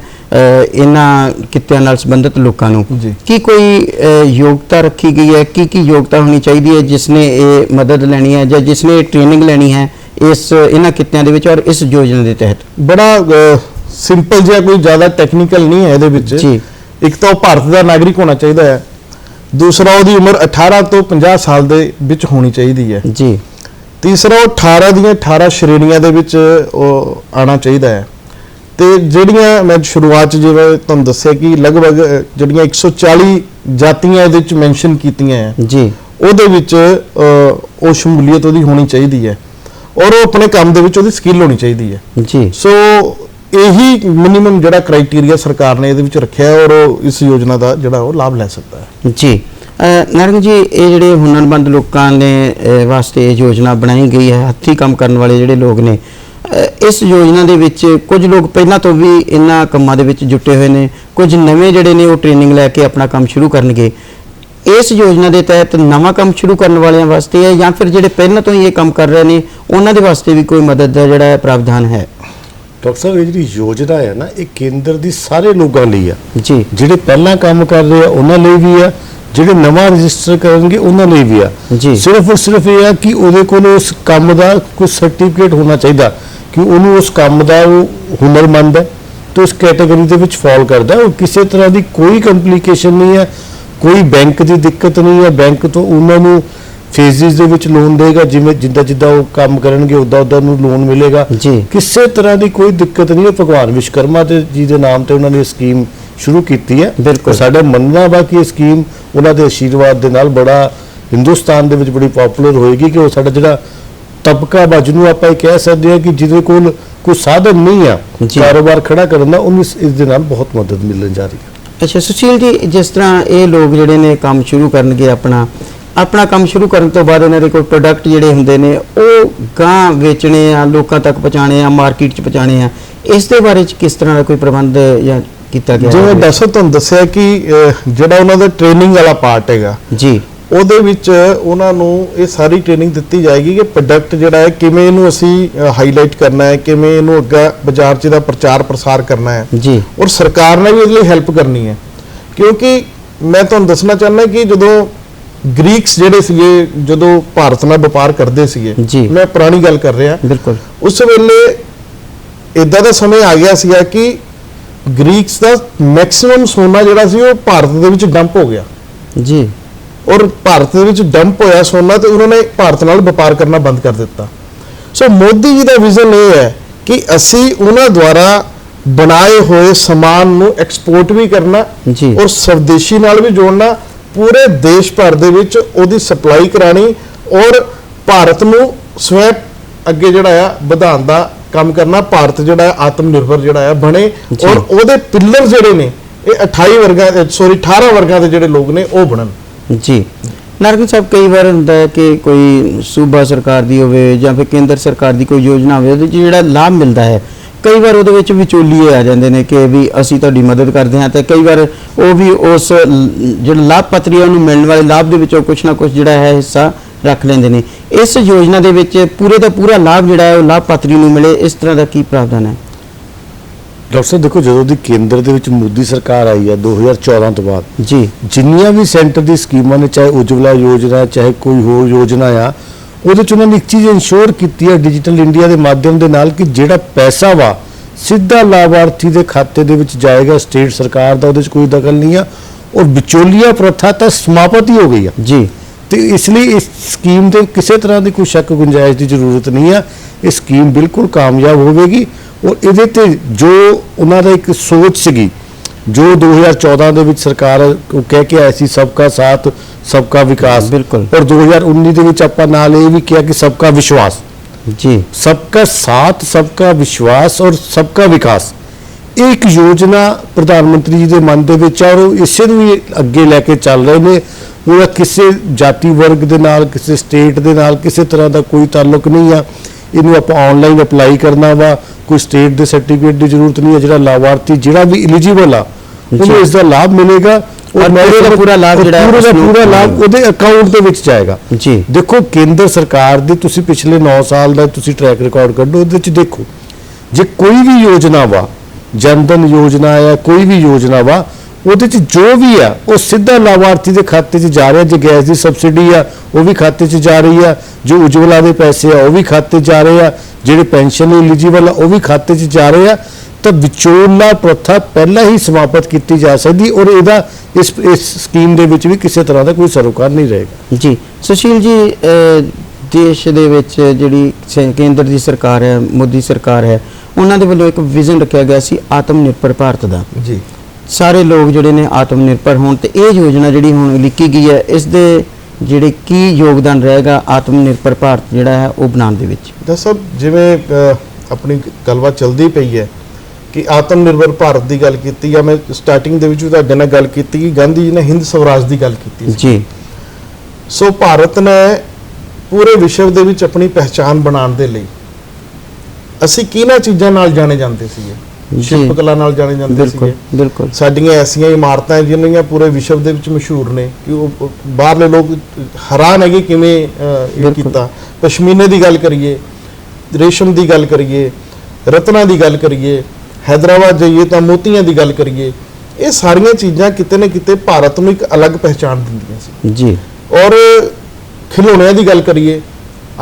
ਇਹਨਾਂ ਕਿੱਤਿਆਂ ਨਾਲ ਸੰਬੰਧਿਤ ਲੋਕਾਂ ਨੂੰ, ਕੀ ਕੋਈ ਯੋਗਤਾ ਰੱਖੀ ਗਈ ਹੈ? ਕੀ ਯੋਗਤਾ ਹੋਣੀ ਚਾਹੀਦੀ ਹੈ ਜਿਸਨੇ ਇਹ ਮਦਦ ਲੈਣੀ ਹੈ ਜਾਂ ਜਿਸਨੇ ਟ੍ਰੇਨਿੰਗ ਲੈਣੀ ਹੈ ਇਹਨਾਂ ਕਿੱਤਿਆਂ ਦੇ ਵਿੱਚ ਔਰ ਇਸ ਯੋਜਨਾ ਦੇ ਤਹਿਤ? ਬੜਾ ਸਿੰਪਲ ਜਿਹਾ, ਕੋਈ ਜ਼ਿਆਦਾ ਟੈਕਨੀਕਲ ਨਹੀਂ ਹੈ ਇਹਦੇ ਵਿੱਚ। ਇੱਕ ਤਾਂ ਉਹ ਭਾਰਤ ਦਾ ਨਾਗਰਿਕ ਹੋਣਾ ਚਾਹੀਦਾ ਹੈ, ਦੂਸਰਾ ਉਹਦੀ ਉਮਰ 18 ਤੋਂ 50 ਸਾਲ ਦੇ ਵਿੱਚ ਹੋਣੀ ਚਾਹੀਦੀ ਹੈ ਜੀ, ਤੀਸਰਾ ਉਹ 18 ਦੀਆਂ 18 ਸ਼੍ਰੇਣੀਆਂ ਦੇ ਵਿੱਚ ਉਹ ਆਉਣਾ ਚਾਹੀਦਾ ਹੈ। ਤੇ ਜਿਹੜੀਆਂ ਮੈਂ ਸ਼ੁਰੂਆਤ 'ਚ ਜਿਵੇਂ ਤੁਹਾਨੂੰ ਦੱਸਿਆ ਕਿ ਲਗਭਗ ਜਿਹੜੀਆਂ 140 ਜਾਤੀਆਂ ਇਹਦੇ ਵਿੱਚ ਮੈਂਸ਼ਨ ਕੀਤੀਆਂ ਹੈ ਜੀ, ਉਹਦੇ ਵਿੱਚ ਉਹ ਸ਼ਮੂਲੀਅਤ ਉਹਦੀ ਹੋਣੀ ਚਾਹੀਦੀ ਹੈ ਔਰ ਉਹ ਆਪਣੇ ਕੰਮ ਦੇ ਵਿੱਚ ਉਹਦੀ ਸਕਿੱਲ ਹੋਣੀ ਚਾਹੀਦੀ ਹੈ। ਜੀ, ਸੋ ਇਹੀ ਮਿਨੀਮਮ ਜਿਹੜਾ ਕ੍ਰਾਈਟੇਰੀਆ ਸਰਕਾਰ ਨੇ ਇਹਦੇ ਵਿੱਚ ਰੱਖਿਆ ਹੈ ਔਰ ਉਹ ਇਸ ਯੋਜਨਾ ਦਾ ਜਿਹੜਾ ਉਹ ਲਾਭ ਲੈ ਸਕਦਾ ਹੈ। ਜੀ। ਨਾਰੰਗ ਜੀ, ਇਹ ਜਿਹੜੇ ਹੁਨਰਮੰਦ ਲੋਕਾਂ ਨੇ ਵਾਸਤੇ ਇਹ ਯੋਜਨਾ ਬਣਾਈ ਗਈ ਹੈ, ਹੱਥੀਂ ਕੰਮ ਕਰਨ ਵਾਲੇ ਜਿਹੜੇ ਲੋਕ ਨੇ, ਇਸ ਯੋਜਨਾ ਦੇ ਵਿੱਚ ਕੁਝ ਲੋਕ ਪਹਿਲਾਂ ਤੋਂ ਵੀ ਇਹਨਾਂ ਕੰਮਾਂ ਦੇ ਵਿੱਚ ਜੁਟੇ ਹੋਏ ਨੇ, ਕੁਝ ਨਵੇਂ ਜਿਹੜੇ ਨੇ ਉਹ ਟ੍ਰੇਨਿੰਗ ਲੈ ਕੇ ਆਪਣਾ ਕੰਮ ਸ਼ੁਰੂ ਕਰਨਗੇ। ਇਸ ਯੋਜਨਾ ਦੇ ਤਹਿਤ ਨਵਾਂ ਕੰਮ ਸ਼ੁਰੂ ਕਰਨ ਵਾਲਿਆਂ ਵਾਸਤੇ ਹੈ ਜਾਂ ਫਿਰ ਜਿਹੜੇ ਪਹਿਲਾਂ ਤੋਂ ਹੀ ਇਹ ਕੰਮ ਕਰ ਰਹੇ ਨੇ ਉਹਨਾਂ ਦੇ ਵਾਸਤੇ ਵੀ ਕੋਈ ਮਦਦ ਦਾ ਜਿਹੜਾ ਪ੍ਰਾਵਧਾਨ ਹੈ? ਡਾਕਟਰ ਸਾਹਿਬ, ਇਹ ਜਿਹੜੀ ਯੋਜਨਾ ਹੈ ਨਾ, ਇਹ ਕੇਂਦਰ ਦੀ ਸਾਰੇ ਲੋਕਾਂ ਲਈ ਆ ਜੀ, ਜਿਹੜੇ ਪਹਿਲਾਂ ਕੰਮ ਕਰ ਰਹੇ ਆ ਉਹਨਾਂ ਲਈ ਵੀ ਆ, ਜਿਹੜੇ ਨਵਾਂ ਰਜਿਸਟਰ ਕਰਨਗੇ ਉਹਨਾਂ ਲਈ ਵੀ ਆ। ਜੀ। ਸਿਰਫ ਔਰ ਸਿਰਫ ਇਹ ਆ ਕਿ ਉਹਦੇ ਕੋਲ ਉਸ ਕੰਮ ਦਾ ਕੋਈ ਸਰਟੀਫਿਕੇਟ ਹੋਣਾ ਚਾਹੀਦਾ ਕਿ ਉਹਨੂੰ ਉਸ ਕੰਮ ਦਾ ਉਹ ਹੁਨਰਮੰਦ ਹੈ ਤੇ ਉਸ ਕੈਟਾਗਰੀ ਦੇ ਵਿੱਚ ਫਾਲ ਕਰਦਾ। ਉਹ ਕਿਸੇ ਤਰ੍ਹਾਂ ਦੀ ਕੋਈ ਕੰਪਲਿਕੇਸ਼ਨ ਨਹੀਂ ਹੈ, ਕੋਈ ਬੈਂਕ ਦੀ ਦਿੱਕਤ ਨਹੀਂ ਹੈ। ਬੈਂਕ ਤੋਂ ਉਹਨਾਂ ਨੂੰ ਫੇਜ਼ਿਸ ਦੇ ਵਿੱਚ ਲੋਨ ਦੇਗਾ, ਜਿਵੇਂ ਜਿੱਦਾਂ ਉਹ ਕੰਮ ਕਰਨਗੇ ਉਦਾਂ ਨੂੰ ਲੋਨ ਮਿਲੇਗਾ। ਜੀ। ਕਿਸੇ ਤਰ੍ਹਾਂ ਦੀ ਕੋਈ ਦਿੱਕਤ ਨਹੀਂ ਹੈ। ਭਗਵਾਨ ਵਿਸ਼ਵਕਰਮਾ ਜੀ ਦੇ ਨਾਮ ਤੇ ਉਹਨਾਂ ਨੇ ਸਕੀਮ ਸ਼ੁਰੂ ਕੀਤੀ ਹੈ। ਬਿਲਕੁਲ। ਸਾਡਾ ਮੰਨਣਾ ਵਾ ਕਿ ਇਹ ਸਕੀਮ ਉਹਨਾਂ ਦੇ ਆਸ਼ੀਰਵਾਦ ਦੇ ਨਾਲ ਬੜਾ ਹਿੰਦੁਸਤਾਨ ਦੇ ਵਿੱਚ ਬੜੀ ਪਪੂਲਰ ਹੋਏਗੀ ਕਿ ਉਹ ਸਾਡਾ ਜਿਹੜਾ ਤਬਕਾ ਵਾ, ਜਿਹਨੂੰ ਆਪਾਂ ਇਹ ਕਹਿ ਸਕਦੇ ਹਾਂ ਕਿ ਜਿਹਦੇ ਕੋਲ ਕੋਈ ਸਾਧਨ ਨਹੀਂ ਆ ਕਾਰੋਬਾਰ ਖੜਾ ਕਰਨ ਦਾ, ਉਹਨੂੰ ਇਸ ਦੇ ਨਾਲ ਬਹੁਤ ਮਦਦ ਮਿਲਣ ਜਾ ਰਹੀ ਹੈ। ਅੱਛਾ ਸੁਸ਼ੀਲ ਜੀ, ਜਿਸ ਤਰ੍ਹਾਂ ਇਹ ਲੋਕ ਜਿਹੜੇ ਨੇ ਕੰਮ ਸ਼ੁਰੂ ਕਰਨਗੇ, ਆਪਣਾ ਕੰਮ ਸ਼ੁਰੂ ਕਰਨ ਤੋਂ ਬਾਅਦ ਇਹਨਾਂ ਦੇ ਕੋਲ ਪ੍ਰੋਡਕਟ ਜਿਹੜੇ ਹੁੰਦੇ ਨੇ ਉਹ ਗਾਂ ਵੇਚਣੇ ਆ, ਲੋਕਾਂ ਤੱਕ ਪਹੁੰਚਾਣੇ ਆ, ਮਾਰਕੀਟ 'ਚ ਪਹੁੰਚਾਣੇ ਆ, ਇਸ ਦੇ ਬਾਰੇ 'ਚ ਕਿਸ ਤਰ੍ਹਾਂ ਦਾ ਕੋਈ ਪ੍ਰਬੰਧ ਜਾਂ ਕੀਤਾ ਗਿਆ? ਜਿਵੇਂ ਦੱਸੋ ਤੁਹਾਨੂੰ ਦੱਸਿਆ ਕਿ ਜਿਹੜਾ ਉਹਨਾਂ ਦਾ ਟ੍ਰੇਨਿੰਗ ਵਾਲਾ ਪਾਰਟ ਹੈਗਾ ਜੀ, ਉਹਦੇ ਵਿੱਚ ਉਹਨਾਂ ਨੂੰ ਇਹ ਸਾਰੀ ਟ੍ਰੇਨਿੰਗ ਦਿੱਤੀ ਜਾਏਗੀ ਕਿ ਪ੍ਰੋਡਕਟ ਜਿਹੜਾ ਹੈ ਕਿਵੇਂ ਇਹਨੂੰ ਅਸੀਂ ਹਾਈਲਾਈਟ ਕਰਨਾ ਹੈ, ਕਿਵੇਂ ਇਹਨੂੰ ਅੱਗੇ ਬਾਜ਼ਾਰ 'ਚ ਦਾ ਪ੍ਰਚਾਰ ਪ੍ਰਸਾਰ ਕਰਨਾ ਹੈ ਜੀ, ਔਰ ਸਰਕਾਰ ਨੇ ਵੀ ਇਹਦੇ ਲਈ ਹੈਲਪ ਕਰਨੀ ਹੈ। ਕਿਉਂਕਿ ਮੈਂ ਤੁਹਾਨੂੰ ਦੱਸਣਾ ਚਾਹੁੰਦਾ ਕਿ ਜਦੋਂ ਗ੍ਰੀਕਸ ਜਿਹੜੇ ਸੀਗੇ, ਜਦੋਂ ਭਾਰਤ ਨਾਲ ਵਪਾਰ ਕਰਦੇ ਸੀਗੇ, ਜੀ। ਮੈਂ ਪੁਰਾਣੀ ਗੱਲ ਕਰ ਰਿਹਾ, ਬਿਲਕੁਲ, ਉਸ ਵੇਲੇ ਇਦਾਂ ਦਾ ਸਮੇਂ ਆ ਗਿਆ ਸੀਗਾ ਕਿ ਗ੍ਰੀਕਸ ਦਾ ਮੈਕਸਿਮਮ ਸੋਨਾ ਜਿਹੜਾ ਸੀ ਉਹ ਭਾਰਤ ਦੇ ਵਿੱਚ ਡੰਪ ਹੋ ਗਿਆ ਜੀ, ਔਰ ਭਾਰਤ ਦੇ ਵਿੱਚ ਡੰਪ ਹੋਇਆ ਸੋਨਾ ਤੇ ਉਹਨਾਂ ਨੇ ਭਾਰਤ ਨਾਲ ਵਪਾਰ ਕਰਨਾ ਬੰਦ ਕਰ ਦਿੱਤਾ। ਸੋ ਮੋਦੀ ਜੀ ਦਾ ਵਿਜ਼ਨ ਇਹ ਹੈ ਕਿ ਅਸੀਂ ਉਹਨਾਂ ਦੁਆਰਾ ਬਣਾਏ ਹੋਏ ਸਮਾਨ ਨੂੰ ਐਕਸਪੋਰਟ ਵੀ ਕਰਨਾ ਜੀ। ਔਰ ਸਵਦੇਸ਼ੀ ਨਾਲ ਵੀ ਜੋੜਨਾ, ਪੂਰੇ ਦੇਸ਼ ਭਰ ਦੇ ਵਿੱਚ ਉਹਦੀ ਸਪਲਾਈ ਕਰਾਣੀ ਔਰ ਭਾਰਤ ਨੂੰ ਸਵੈ ਅੱਗੇ ਜਿਹੜਾ ਆ ਵਧਾਉਣ ਦਾ ਕੰਮ ਕਰਨਾ। ਭਾਰਤ ਜਿਹੜਾ ਹੈ ਆਤਮ ਨਿਰਭਰ ਜਿਹੜਾ ਆ ਬਣੇ ਔਰ ਉਹਦੇ ਪਿੱਲਰ ਜਿਹੜੇ ਨੇ ਇਹ 18 ਵਰਗਾਂ ਦੇ ਜਿਹੜੇ ਲੋਕ ਨੇ ਉਹ ਬਣਨ। ਜੀ। ਨਾਰੰਗ ਸਾਹਿਬ, ਕਈ ਵਾਰ ਹੁੰਦਾ ਹੈ ਕਿ ਕੋਈ ਸੂਬਾ ਸਰਕਾਰ ਦੀ ਹੋਵੇ ਜਾਂ ਫਿਰ ਕੇਂਦਰ ਸਰਕਾਰ ਦੀ ਕੋਈ ਯੋਜਨਾ ਹੋਵੇ, ਉਹਦੇ 'ਚ ਜਿਹੜਾ ਲਾਭ ਮਿਲਦਾ ਹੈ, ਕਈ ਵਾਰ ਉਹਦੇ ਵਿੱਚ ਵਿਚੋਲੀਏ ਆ ਜਾਂਦੇ ਨੇ ਕਿ ਵੀ ਅਸੀਂ ਤੁਹਾਡੀ ਮਦਦ ਕਰਦੇ ਹਾਂ, ਤੇ ਕਈ ਵਾਰ ਉਹ ਵੀ ਉਸ ਜਿਹੜਾ ਲਾਭਪਾਤਰੀ ਉਹਨੂੰ ਮਿਲਣ ਵਾਲੇ ਲਾਭ ਦੇ ਵਿੱਚੋਂ ਕੁਛ ਨਾ ਕੁਛ ਜਿਹੜਾ ਹੈ ਹਿੱਸਾ ਰੱਖ ਲੈਂਦੇ ਨੇ। ਇਸ ਯੋਜਨਾ ਦੇ ਵਿੱਚ ਪੂਰੇ ਦਾ ਪੂਰਾ ਲਾਭ ਜਿਹੜਾ ਹੈ ਉਹ ਲਾਭਪਾਤਰੀ ਨੂੰ ਮਿਲੇ, ਇਸ ਤਰ੍ਹਾਂ ਦਾ ਕੀ ਪ੍ਰਾਵਧਾਨ ਹੈ? ਡਾਕਟਰ ਸਾਹਿਬ ਦੇਖੋ, ਜਦੋਂ ਦੀ ਕੇਂਦਰ ਦੇ ਵਿੱਚ ਮੋਦੀ ਸਰਕਾਰ ਆਈ ਹੈ 2014 ਤੋਂ ਬਾਅਦ, ਜੀ, ਜਿੰਨੀਆਂ ਵੀ ਸੈਂਟਰ ਦੀ ਸਕੀਮਾਂ ਨੇ, ਚਾਹੇ ਉਜਵਲਾ ਯੋਜਨਾ, ਚਾਹੇ ਕੋਈ ਹੋਰ ਯੋਜਨਾ ਆ, ਉਹਦੇ 'ਚ ਉਹਨਾਂ ਨੇ ਇੱਕ ਚੀਜ਼ ਇਨਸ਼ੋਰ ਕੀਤੀ ਹੈ ਡਿਜੀਟਲ ਇੰਡੀਆ ਦੇ ਮਾਧਿਅਮ ਦੇ ਨਾਲ ਕਿ ਜਿਹੜਾ ਪੈਸਾ ਵਾ ਸਿੱਧਾ ਲਾਭਾਰਥੀ ਦੇ ਖਾਤੇ ਦੇ ਵਿੱਚ ਜਾਏਗਾ। ਸਟੇਟ ਸਰਕਾਰ ਦਾ ਉਹਦੇ 'ਚ ਕੋਈ ਦਖਲ ਨਹੀਂ ਆ ਔਰ ਵਿਚੋਲੀਆ ਪ੍ਰਥਾ ਤਾਂ ਸਮਾਪਤ ਹੀ ਹੋ ਗਈ ਆ ਜੀ। ਤੇ ਇਸ ਲਈ ਇਸ ਸਕੀਮ ਦੇ ਕਿਸੇ ਤਰ੍ਹਾਂ ਦੀ ਕੋਈ ਸ਼ੱਕ ਗੁੰਜਾਇਸ਼ ਦੀ ਜ਼ਰੂਰਤ ਨਹੀਂ ਆ। ਇਹ ਸਕੀਮ ਬਿਲਕੁਲ ਕਾਮਯਾਬ ਹੋਵੇਗੀ ਔਰ ਇਹਦੇ ਤੇ ਜੋ ਉਹਨਾਂ ਦਾ ਇੱਕ ਸੋਚ ਸੀਗੀ, ਜੋ 2014 ਦੇ ਵਿੱਚ ਸਰਕਾਰ ਉਹ ਕਹਿ ਕੇ ਆਈ ਸੀ ਸਬਕਾ ਸਾਥ ਸਬਕਾ ਵਿਕਾਸ, ਬਿਲਕੁਲ, ਔਰ 2019 ਦੇ ਵਿੱਚ ਆਪਾਂ ਨਾਲ ਇਹ ਵੀ ਕਿਹਾ ਕਿ ਸਬਕਾ ਵਿਸ਼ਵਾਸ, ਜੀ, सबका साथ सबका विश्वास और सबका विकास एक योजना प्रधानमंत्री जी के मन ਦੇ ਵਿੱਚ ਔਰ ਇਸੇ ਨੂੰ ਵੀ ਅੱਗੇ ਲੈ ਕੇ ਚੱਲ ਰਹੇ ਨੇ। ਉਹਦਾ ਕਿਸੇ ਜਾਤੀ ਵਰਗ ਦੇ ਨਾਲ, ਕਿਸੇ ਸਟੇਟ ਦੇ ਨਾਲ ਕਿਸੇ ਤਰ੍ਹਾਂ ਦਾ ਕੋਈ ਤਾਲੁਕ ਨਹੀਂ ਆ। ਇਹਨੂੰ ਆਪਾਂ ਆਨਲਾਈਨ ਅਪਲਾਈ ਕਰਨਾ ਵਾ, ਕੋਈ ਸਟੇਟ ਦੇ ਸਰਟੀਫਿਕੇਟ ਦੀ ਜ਼ਰੂਰਤ ਨਹੀਂ ਹੈ। ਜਿਹੜਾ ਲਾਭਾਰਥੀ ਜਿਹੜਾ ਵੀ ਐਲੀਜੀਬਲ ਆ ਉਹਨੂੰ ਇਸ ਦਾ ਲਾਭ ਮਿਲੇਗਾ ਔਰ ਪੂਰਾ ਲਾਭ ਜਿਹੜਾ ਪੂਰਾ ਲਾਭ ਉਹਦੇ ਅਕਾਊਂਟ ਦੇ ਵਿੱਚ ਜਾਏਗਾ। ਜੀ, ਦੇਖੋ ਕੇਂਦਰ ਸਰਕਾਰ ਦੀ ਤੁਸੀਂ ਪਿਛਲੇ 9 ਸਾਲ ਦਾ ਤੁਸੀਂ ਟਰੈਕ ਰਿਕਾਰਡ ਕੱਢੋ, ਉਹਦੇ ਵਿੱਚ ਦੇਖੋ ਜੇ ਕੋਈ ਵੀ ਯੋਜਨਾ ਵਾ, ਜਨਧਨ ਯੋਜਨਾ ਆ, ਕੋਈ ਵੀ ਯੋਜਨਾ ਵਾ, ਉਹਦੇ 'ਚ ਜੋ ਵੀ ਆ ਉਹ ਸਿੱਧਾ ਲਾਭਾਰਥੀ ਦੇ ਖਾਤੇ 'ਚ ਜਾ ਰਿਹਾ। ਜੇ ਗੈਸ ਦੀ ਸਬਸਿਡੀ ਆ ਉਹ ਵੀ ਖਾਤੇ 'ਚ ਜਾ ਰਹੀ ਆ, ਜੋ ਉਜਵਲਾ ਦੇ ਪੈਸੇ ਆ ਉਹ ਵੀ ਖਾਤੇ 'ਚ ਜਾ ਰਹੇ ਆ, ਜਿਹੜੇ ਪੈਨਸ਼ਨ ਐਲੀਜੀਬਲ ਆ ਉਹ ਵੀ ਖਾਤੇ 'ਚ ਜਾ ਰਹੇ ਆ। ਤਾਂ ਵਿਚੋਲਾ ਪ੍ਰਥਾ ਪਹਿਲਾਂ ਹੀ ਸਮਾਪਤ ਕੀਤੀ ਜਾ ਸਕਦੀ ਔਰ ਇਹਦਾ ਇਸ ਸਕੀਮ ਦੇ ਵਿੱਚ ਵੀ ਕਿਸੇ ਤਰ੍ਹਾਂ ਦਾ ਕੋਈ ਸਰੋਕਾਰ ਨਹੀਂ ਰਹੇਗਾ। ਜੀ। ਸੁਸ਼ੀਲ ਜੀ, ਦੇਸ਼ ਦੇ ਵਿੱਚ ਜਿਹੜੀ ਕੇਂਦਰ ਦੀ ਸਰਕਾਰ ਹੈ, ਮੋਦੀ ਸਰਕਾਰ ਹੈ, ਉਹਨਾਂ ਦੇ ਵੱਲੋਂ ਇੱਕ ਵਿਜ਼ਨ ਰੱਖਿਆ ਗਿਆ ਸੀ ਆਤਮ ਨਿਰਭਰ ਭਾਰਤ ਦਾ। ਜੀ। ਸਾਰੇ ਲੋਕ ਜਿਹੜੇ ਨੇ ਆਤਮ ਨਿਰਭਰ ਹੋਣ ਤੇ ਇਹ ਯੋਜਨਾ ਜਿਹੜੀ ਹੁਣ ਲਿਖੀ ਗਈ ਹੈ ਇਸ ਦੇ ਜਿਹੜੇ ਕੀ ਯੋਗਦਾਨ ਰਹੇਗਾ ਆਤਮ ਨਿਰਭਰ ਭਾਰਤ ਜਿਹੜਾ ਹੈ ਉਹ ਬਣਾਉਣ ਦੇ ਵਿੱਚ? ਦੱਸੋ ਜਿਵੇਂ ਆਪਣੀ ਗੱਲਬਾਤ ਚੱਲਦੀ ਪਈ ਹੈ ਕਿ ਆਤਮ ਨਿਰਭਰ ਭਾਰਤ ਦੀ ਗੱਲ ਕੀਤੀ ਆ, ਮੈਂ ਸਟਾਰਟਿੰਗ ਦੇ ਵਿੱਚ ਤੁਹਾਡੇ ਨਾਲ ਗੱਲ ਕੀਤੀ ਕਿ ਗਾਂਧੀ ਜੀ ਨੇ ਹਿੰਦ ਸਵਰਾਜ ਦੀ ਗੱਲ ਕੀਤੀ ਸੀ। ਜੀ। ਸੋ ਭਾਰਤ ਨੇ ਪੂਰੇ ਵਿਸ਼ਵ ਦੇ ਵਿੱਚ ਆਪਣੀ ਪਹਿਚਾਨ ਬਣਾਉਣ ਦੇ ਲਈ ਅਸੀਂ ਕਿਹਨਾਂ ਚੀਜ਼ਾਂ ਨਾਲ ਜਾਣੇ ਜਾਂਦੇ ਸੀਗੇ? ਸ਼ਿਲਪ ਕਲਾ ਨਾਲ ਜਾਣੇ ਜਾਂਦੇ ਸੀਗੇ। ਬਿਲਕੁਲ। ਸਾਡੀਆਂ ਐਸੀਆਂ ਇਮਾਰਤਾਂ ਜਿਹੜੀਆਂ ਪੂਰੇ ਵਿਸ਼ਵ ਦੇ ਵਿੱਚ ਮਸ਼ਹੂਰ ਨੇ ਕਿ ਉਹ ਬਾਹਰਲੇ ਲੋਕ ਹੈਰਾਨ ਹੈਗੇ ਕਿਵੇਂ ਇਹ ਕੀਤਾ। ਪਸ਼ਮੀਨੇ ਦੀ ਗੱਲ ਕਰੀਏ, ਰੇਸ਼ਮ ਦੀ ਗੱਲ ਕਰੀਏ, ਰਤਨਾਂ ਦੀ ਗੱਲ ਕਰੀਏ, ਹੈਦਰਾਬਾਦ ਜਾਈਏ ਤਾਂ ਮੋਤੀਆਂ ਦੀ ਗੱਲ ਕਰੀਏ, ਇਹ ਸਾਰੀਆਂ ਚੀਜ਼ਾਂ ਕਿਤੇ ਨਾ ਕਿਤੇ ਭਾਰਤ ਨੂੰ ਇੱਕ ਅਲੱਗ ਪਹਿਚਾਣ ਦਿੰਦੀਆਂ ਸੀ। ਜੀ। ਔਰ ਖਿਡੌਣਿਆਂ ਦੀ ਗੱਲ ਕਰੀਏ,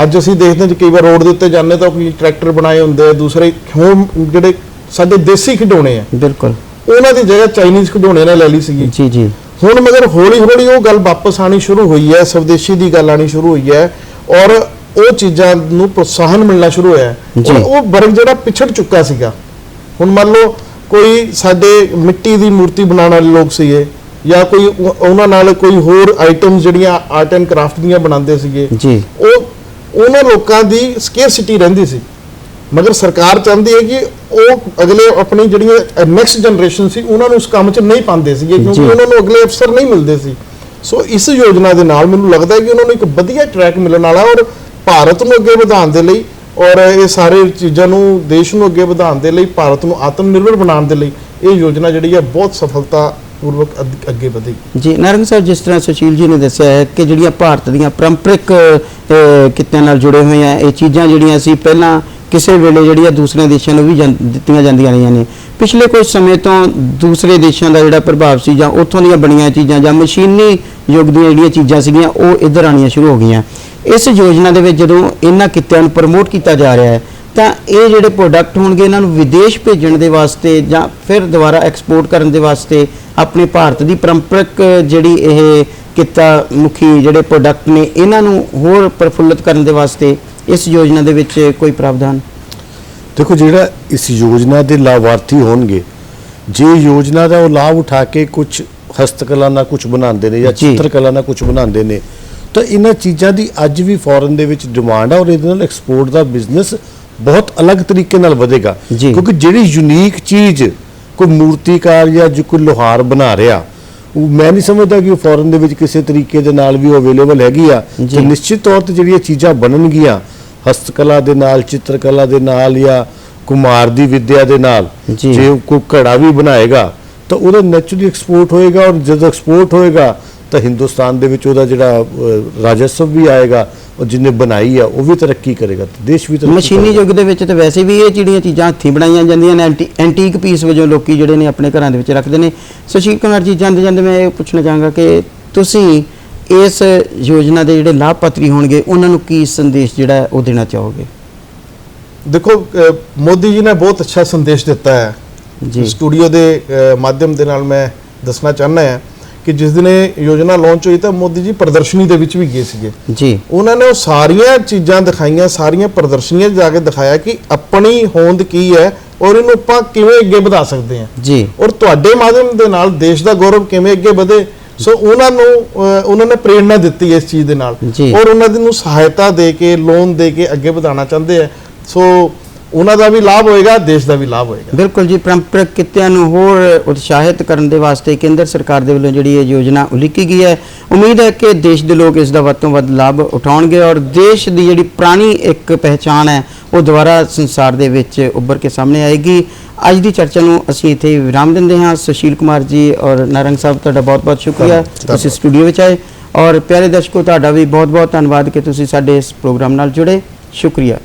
ਅੱਜ ਅਸੀਂ ਦੇਖਦੇ ਹਾਂ ਕਿ ਕਈ ਵਾਰ ਰੋਡ ਦੇ ਉੱਤੇ ਜਾਂਦੇ ਤਾਂ ਕੋਈ ਟਰੈਕਟਰ ਬਣਾਏ ਹੁੰਦੇ ਆ, ਦੂਸਰੇ ਹੋਮ ਜਿਹੜੇ ਸਾਡੇ ਦੇਸੀ ਖਿਡੌਣੇ ਆ, ਬਿਲਕੁਲ ਉਹਨਾਂ ਦੀ ਜਗ੍ਹਾ ਚਾਈਨੀਜ਼ ਖਿਡੌਣੇ ਨੇ ਲੈ ਲਈ ਸੀਗੀ। ਜੀ ਜੀ। ਹੁਣ ਮਗਰ ਹੌਲੀ ਹੌਲੀ ਉਹ ਗੱਲ ਵਾਪਸ ਆਣੀ ਸ਼ੁਰੂ ਹੋਈ ਹੈ, ਸਵਦੇਸ਼ੀ ਦੀ ਗੱਲ ਆਣੀ ਸ਼ੁਰੂ ਹੋਈ ਹੈ ਔਰ ਉਹ ਚੀਜ਼ਾਂ ਨੂੰ ਪ੍ਰੋਤਸਾਹਨ ਮਿਲਣਾ ਸ਼ੁਰੂ ਹੋਇਆ ਜੀ। ਉਹ ਵਰਗ ਜਿਹੜਾ ਪਿਛੜ ਚੁੱਕਾ ਸੀਗਾ। ਹੁਣ ਮੰਨ ਲਓ ਕੋਈ ਸਾਡੇ ਮਿੱਟੀ ਦੀ ਮੂਰਤੀ ਬਣਾਉਣ ਵਾਲੇ ਲੋਕ ਸੀਗੇ ਜਾਂ ਕੋਈ ਉਹਨਾਂ ਨਾਲ ਕੋਈ ਹੋਰ ਆਈਟਮਸ ਜਿਹੜੀਆਂ ਆਰਟ ਐਂਡ ਕਰਾਫਟ ਦੀਆਂ ਬਣਾਉਂਦੇ ਸੀਗੇ ਜੀ, ਉਹਨਾਂ ਲੋਕਾਂ ਦੀ ਸਕੇਅਰਸਿਟੀ ਰਹਿੰਦੀ ਸੀ। ਮਗਰ ਸਰਕਾਰ ਚਾਹੁੰਦੀ ਹੈ ਕਿ ਉਹ ਅਗਲੇ ਆਪਣੀ ਜਿਹੜੀਆਂ ਨੈਕਸਟ ਜਨਰੇਸ਼ਨ ਸੀ ਉਹਨਾਂ ਨੂੰ ਉਸ ਕੰਮ 'ਚ ਨਹੀਂ ਪਾਉਂਦੇ ਸੀਗੇ ਕਿਉਂਕਿ ਉਹਨਾਂ ਨੂੰ ਅਗਲੇ ਅਫਸਰ ਨਹੀਂ ਮਿਲਦੇ ਸੀ। ਸੋ ਇਸ ਯੋਜਨਾ ਦੇ ਨਾਲ ਮੈਨੂੰ ਲੱਗਦਾ ਹੈ ਕਿ ਉਹਨਾਂ ਨੂੰ ਇੱਕ ਵਧੀਆ ਟਰੈਕ ਮਿਲਣ ਵਾਲਾ ਔਰ ਭਾਰਤ ਨੂੰ ਅੱਗੇ ਵਧਾਉਣ ਦੇ ਲਈ ਔਰ ਇਹ ਸਾਰੇ ਚੀਜ਼ਾਂ ਨੂੰ ਦੇਸ਼ ਨੂੰ ਅੱਗੇ ਵਧਾਉਣ ਦੇ ਲਈ, ਭਾਰਤ ਨੂੰ ਆਤਮ ਨਿਰਭਰ ਬਣਾਉਣ ਦੇ ਲਈ ਇਹ ਯੋਜਨਾ ਜਿਹੜੀ ਹੈ ਬਹੁਤ ਸਫਲਤਾ ਪੂਰਵਕ ਅੱਗੇ ਵਧੇਗੀ। ਜੀ ਨਾਰੰਗ ਸਾਹਿਬ, ਜਿਸ ਤਰ੍ਹਾਂ ਸੁਸ਼ੀਲ ਜੀ ਨੇ ਦੱਸਿਆ ਹੈ ਕਿ ਜਿਹੜੀਆਂ ਭਾਰਤ ਦੀਆਂ ਪਰੰਪਰਿਕ ਕਿੱਤਿਆਂ ਨਾਲ ਜੁੜੇ ਹੋਏ ਆ ਇਹ ਚੀਜ਼ਾਂ ਜਿਹੜੀਆਂ ਸੀ ਪਹਿਲਾਂ ਕਿਸੇ ਵੇਲੇ ਜਿਹੜੀਆਂ ਦੂਸਰੇ ਦੇਸ਼ਾਂ ਨੂੰ ਵੀ ਦਿੱਤੀਆਂ ਜਾਂਦੀਆਂ ਰਹੀਆਂ ਨੇ। ਪਿਛਲੇ ਕੁਝ ਸਮੇਂ ਤੋਂ ਦੂਸਰੇ ਦੇਸ਼ਾਂ ਦਾ ਜਿਹੜਾ ਪ੍ਰਭਾਵ ਸੀ ਜਾਂ ਉੱਥੋਂ ਦੀਆਂ ਬਣੀਆਂ ਚੀਜ਼ਾਂ ਜਾਂ ਮਸ਼ੀਨੀ ਯੁੱਗ ਦੀਆਂ ਜਿਹੜੀਆਂ ਚੀਜ਼ਾਂ ਸੀਗੀਆਂ ਉਹ ਇੱਧਰ ਆਉਣੀਆਂ ਸ਼ੁਰੂ ਹੋ ਗਈਆਂ। ਇਸ ਯੋਜਨਾ ਦੇ ਵਿੱਚ ਜਦੋਂ ਇਹਨਾਂ ਕਿੱਤਿਆਂ ਨੂੰ ਪ੍ਰਮੋਟ ਕੀਤਾ ਜਾ ਰਿਹਾ ਹੈ ਤਾਂ ਇਹ ਜਿਹੜੇ ਪ੍ਰੋਡਕਟ ਹੋਣਗੇ ਇਹਨਾਂ ਨੂੰ ਵਿਦੇਸ਼ ਭੇਜਣ ਦੇ ਵਾਸਤੇ ਜਾਂ ਫਿਰ ਦੁਬਾਰਾ ਐਕਸਪੋਰਟ ਕਰਨ ਦੇ ਵਾਸਤੇ ਆਪਣੇ ਭਾਰਤ ਦੀ ਪਰੰਪਰਿਕ ਜਿਹੜੀ ਇਹ ਕਿੱਤਾ ਮੁਖੀ ਜਿਹੜੇ ਪ੍ਰੋਡਕਟ ਨੇ ਇਹਨਾਂ ਨੂੰ ਹੋਰ ਪ੍ਰਫੁੱਲਤ ਕਰਨ ਦੇ ਵਾਸਤੇ ਇਸ ਯੋਜਨਾ ਦੇ ਵਿੱਚ ਕੋਈ ਪ੍ਰਾਵਧਾਨ? ਦੇਖੋ, ਜਿਹੜਾ ਇਸ ਯੋਜਨਾ ਦੇ ਲਾਭਾਰਥੀ ਹੋਣਗੇ, ਜੇ ਯੋਜਨਾ ਦਾ ਉਹ ਲਾਭ ਉਠਾ ਕੇ ਕੁਝ ਹਸਤਕਲਾ ਨਾਲ ਕੁਝ ਬਣਾਉਂਦੇ ਨੇ ਜਾਂ ਚਿੱਤਰਕਲਾ ਨਾਲ ਕੁਝ ਬਣਾਉਂਦੇ ਨੇ ਤਾਂ ਇਹਨਾਂ ਚੀਜ਼ਾਂ ਦੀ ਅੱਜ ਵੀ ਫੋਰਨ ਦੇ ਵਿੱਚ ਡਿਮਾਂਡ ਆ ਔਰ ਇਹਦੇ ਨਾਲ ਐਕਸਪੋਰਟ ਦਾ ਬਿਜ਼ਨਸ ਬਹੁਤ ਅਲੱਗ ਤਰੀਕੇ ਨਾਲ ਵਧੇਗਾ। ਕਿਉਂਕਿ ਜਿਹੜੀ ਯੂਨੀਕ ਚੀਜ਼ ਕੋਈ ਮੂਰਤੀਕਾਰ ਜਾਂ ਜੋ ਕੋਈ ਲੋਹਾਰ ਬਣਾ ਰਿਹਾ, ਉਹ ਮੈਂ ਨਹੀਂ ਸਮਝਦਾ ਕਿ ਉਹ ਫੋਰਨ ਦੇ ਵਿੱਚ ਕਿਸੇ ਤਰੀਕੇ ਦੇ ਨਾਲ ਵੀ ਉਹ ਅਵੇਲੇਬਲ ਹੈਗੀ ਆ। ਤੇ ਨਿਸ਼ਚਿਤ ਤੌਰ ਤੇ ਜਿਹੜੀਆਂ ਚੀਜ਼ਾਂ ਬਣਨਗੀਆਂ ਹਸਤਕਲਾ ਦੇ ਨਾਲ, ਚਿੱਤਰਕਲਾ ਦੇ ਨਾਲ ਜਾਂ ਕੁਮਾਰ ਦੀ ਵਿੱਦਿਆ ਦੇ ਨਾਲ, ਜੇ ਕੋਈ ਘੜਾ ਵੀ ਬਣਾਏਗਾ ਤਾਂ ਉਹਦਾ ਨੈਚੁਰਲੀ ਐਕਸਪੋਰਟ ਹੋਏਗਾ ਔਰ ਜਦੋਂ ਐਕਸਪੋਰਟ ਹੋਏਗਾ ਤਾਂ ਹਿੰਦੁਸਤਾਨ ਦੇ ਵਿੱਚ ਉਹਦਾ ਜਿਹੜਾ ਰਾਜਸਵ ਵੀ ਆਏਗਾ ਔਰ ਜਿਹਨੇ ਬਣਾਈ ਆ ਉਹ ਵੀ ਤਰੱਕੀ ਕਰੇਗਾ ਤੇ ਦੇਸ਼ ਵੀ ਤਰੱਕੀ। ਮਸ਼ੀਨੀ ਯੁੱਗ ਦੇ ਵਿੱਚ ਤਾਂ ਵੈਸੇ ਵੀ ਇਹ ਜਿਹੜੀਆਂ ਚੀਜ਼ਾਂ ਹੱਥੀਂ ਬਣਾਈਆਂ ਜਾਂਦੀਆਂ ਨੇ ਐਂਟੀਕ ਪੀਸ ਵਜੋਂ ਲੋਕੀ ਜਿਹੜੇ ਨੇ ਆਪਣੇ ਘਰਾਂ ਦੇ ਵਿੱਚ ਰੱਖਦੇ ਨੇ। ਸੁਸ਼ੀਲ ਕੁਮਾਰ ਜੀ, ਜਾਂਦੇ ਜਾਂਦੇ ਮੈਂ ਇਹ ਪੁੱਛਣਾ ਚਾਹਾਂਗਾ ਕਿ ਤੁਸੀਂ ਇਸ ਯੋਜਨਾ ਦੇ ਜਿਹੜੇ ਲਾਭਪਾਤਰੀ ਹੋਣਗੇ ਉਹਨਾਂ ਨੂੰ ਕੀ ਸੰਦੇਸ਼ ਜਿਹੜਾ ਉਹ ਦੇਣਾ ਚਾਹੋਗੇ? ਦੇਖੋ, ਮੋਦੀ ਜੀ ਨੇ ਬਹੁਤ ਅੱਛਾ ਸੰਦੇਸ਼ ਦਿੱਤਾ ਹੈ ਜੀ। ਸਟੂਡੀਓ ਦੇ ਮਾਧਿਅਮ ਦੇ ਨਾਲ ਮੈਂ ਦੱਸਣਾ ਚਾਹੁੰਦਾ ਹਾਂ ਕਿ ਜਿਸ ਦਿਨ ਇਹ ਯੋਜਨਾ ਲਾਂਚ ਹੋਈ ਤਾਂ ਮੋਦੀ ਜੀ ਪ੍ਰਦਰਸ਼ਨੀ ਦੇ ਵਿੱਚ ਵੀ ਗਏ ਸੀਗੇ ਜੀ। ਉਹਨਾਂ ਨੇ ਉਹ ਸਾਰੀਆਂ ਚੀਜ਼ਾਂ ਦਿਖਾਈਆਂ, ਸਾਰੀਆਂ ਪ੍ਰਦਰਸ਼ਨੀਆਂ ਜਾ ਕੇ ਦਿਖਾਇਆ ਕਿ ਆਪਣੀ ਹੋਂਦ ਕੀ ਹੈ ਔਰ ਇਹਨੂੰ ਆਪਾਂ ਕਿਵੇਂ ਅੱਗੇ ਵਧਾ ਸਕਦੇ ਹਾਂ ਜੀ ਔਰ ਤੁਹਾਡੇ ਮਾਧਿਅਮ ਦੇ ਨਾਲ ਦੇਸ਼ ਦਾ ਗੌਰਵ ਕਿਵੇਂ ਅੱਗੇ ਵਧੇ। ਸੋ ਉਹਨਾਂ ਨੇ ਪ੍ਰੇਰਣਾ ਦਿੱਤੀ ਇਸ ਚੀਜ਼ ਦੇ ਨਾਲ ਔਰ ਉਹਨਾਂ ਨੂੰ ਸਹਾਇਤਾ ਦੇ ਕੇ, ਲੋਨ ਦੇ ਕੇ ਅੱਗੇ ਵਧਾਉਣਾ ਚਾਹੁੰਦੇ ਆ। ਸੋ ਉਹਨਾਂ ਦਾ ਵੀ ਲਾਭ ਹੋਏਗਾ, ਦੇਸ਼ ਦਾ ਵੀ ਲਾਭ ਹੋਏਗਾ। ਬਿਲਕੁਲ ਜੀ। ਪਰੰਪਰਿਕ ਕਿੱਤਿਆਂ ਨੂੰ ਹੋਰ ਉਤਸ਼ਾਹਿਤ ਕਰਨ ਦੇ ਵਾਸਤੇ ਕੇਂਦਰ ਸਰਕਾਰ ਦੇ ਵੱਲੋਂ ਜਿਹੜੀ ਇਹ ਯੋਜਨਾ ਉਲੀਕੀ ਗਈ ਹੈ, ਉਮੀਦ ਹੈ ਕਿ ਦੇਸ਼ ਦੇ ਲੋਕ ਇਸ ਦਾ ਵੱਧ ਤੋਂ ਵੱਧ ਲਾਭ ਉਠਾਉਣਗੇ ਔਰ ਦੇਸ਼ ਦੀ ਜਿਹੜੀ ਪੁਰਾਣੀ ਇੱਕ ਪਹਿਚਾਣ ਹੈ ਉਹ ਦੁਬਾਰਾ ਸੰਸਾਰ ਦੇ ਵਿੱਚ ਉੱਭਰ ਕੇ ਸਾਹਮਣੇ ਆਏਗੀ। ਅੱਜ ਦੀ ਚਰਚਾ ਨੂੰ ਅਸੀਂ ਇੱਥੇ ਵਿਰਾਮ ਦਿੰਦੇ ਹਾਂ। ਸੁਸ਼ੀਲ ਕੁਮਾਰ ਜੀ ਔਰ ਨਾਰੰਗ ਸਾਹਿਬ, ਤੁਹਾਡਾ ਬਹੁਤ ਬਹੁਤ ਸ਼ੁਕਰੀਆ ਤੁਸੀਂ ਸਟੂਡੀਓ ਵਿੱਚ ਆਏ ਔਰ ਪਿਆਰੇ ਦਰਸ਼ਕੋ ਤੁਹਾਡਾ ਵੀ ਬਹੁਤ ਬਹੁਤ ਧੰਨਵਾਦ ਕਿ ਤੁਸੀਂ ਸਾਡੇ ਇਸ ਪ੍ਰੋਗਰਾਮ ਨਾਲ ਜੁੜੇ। ਸ਼ੁਕਰੀਆ।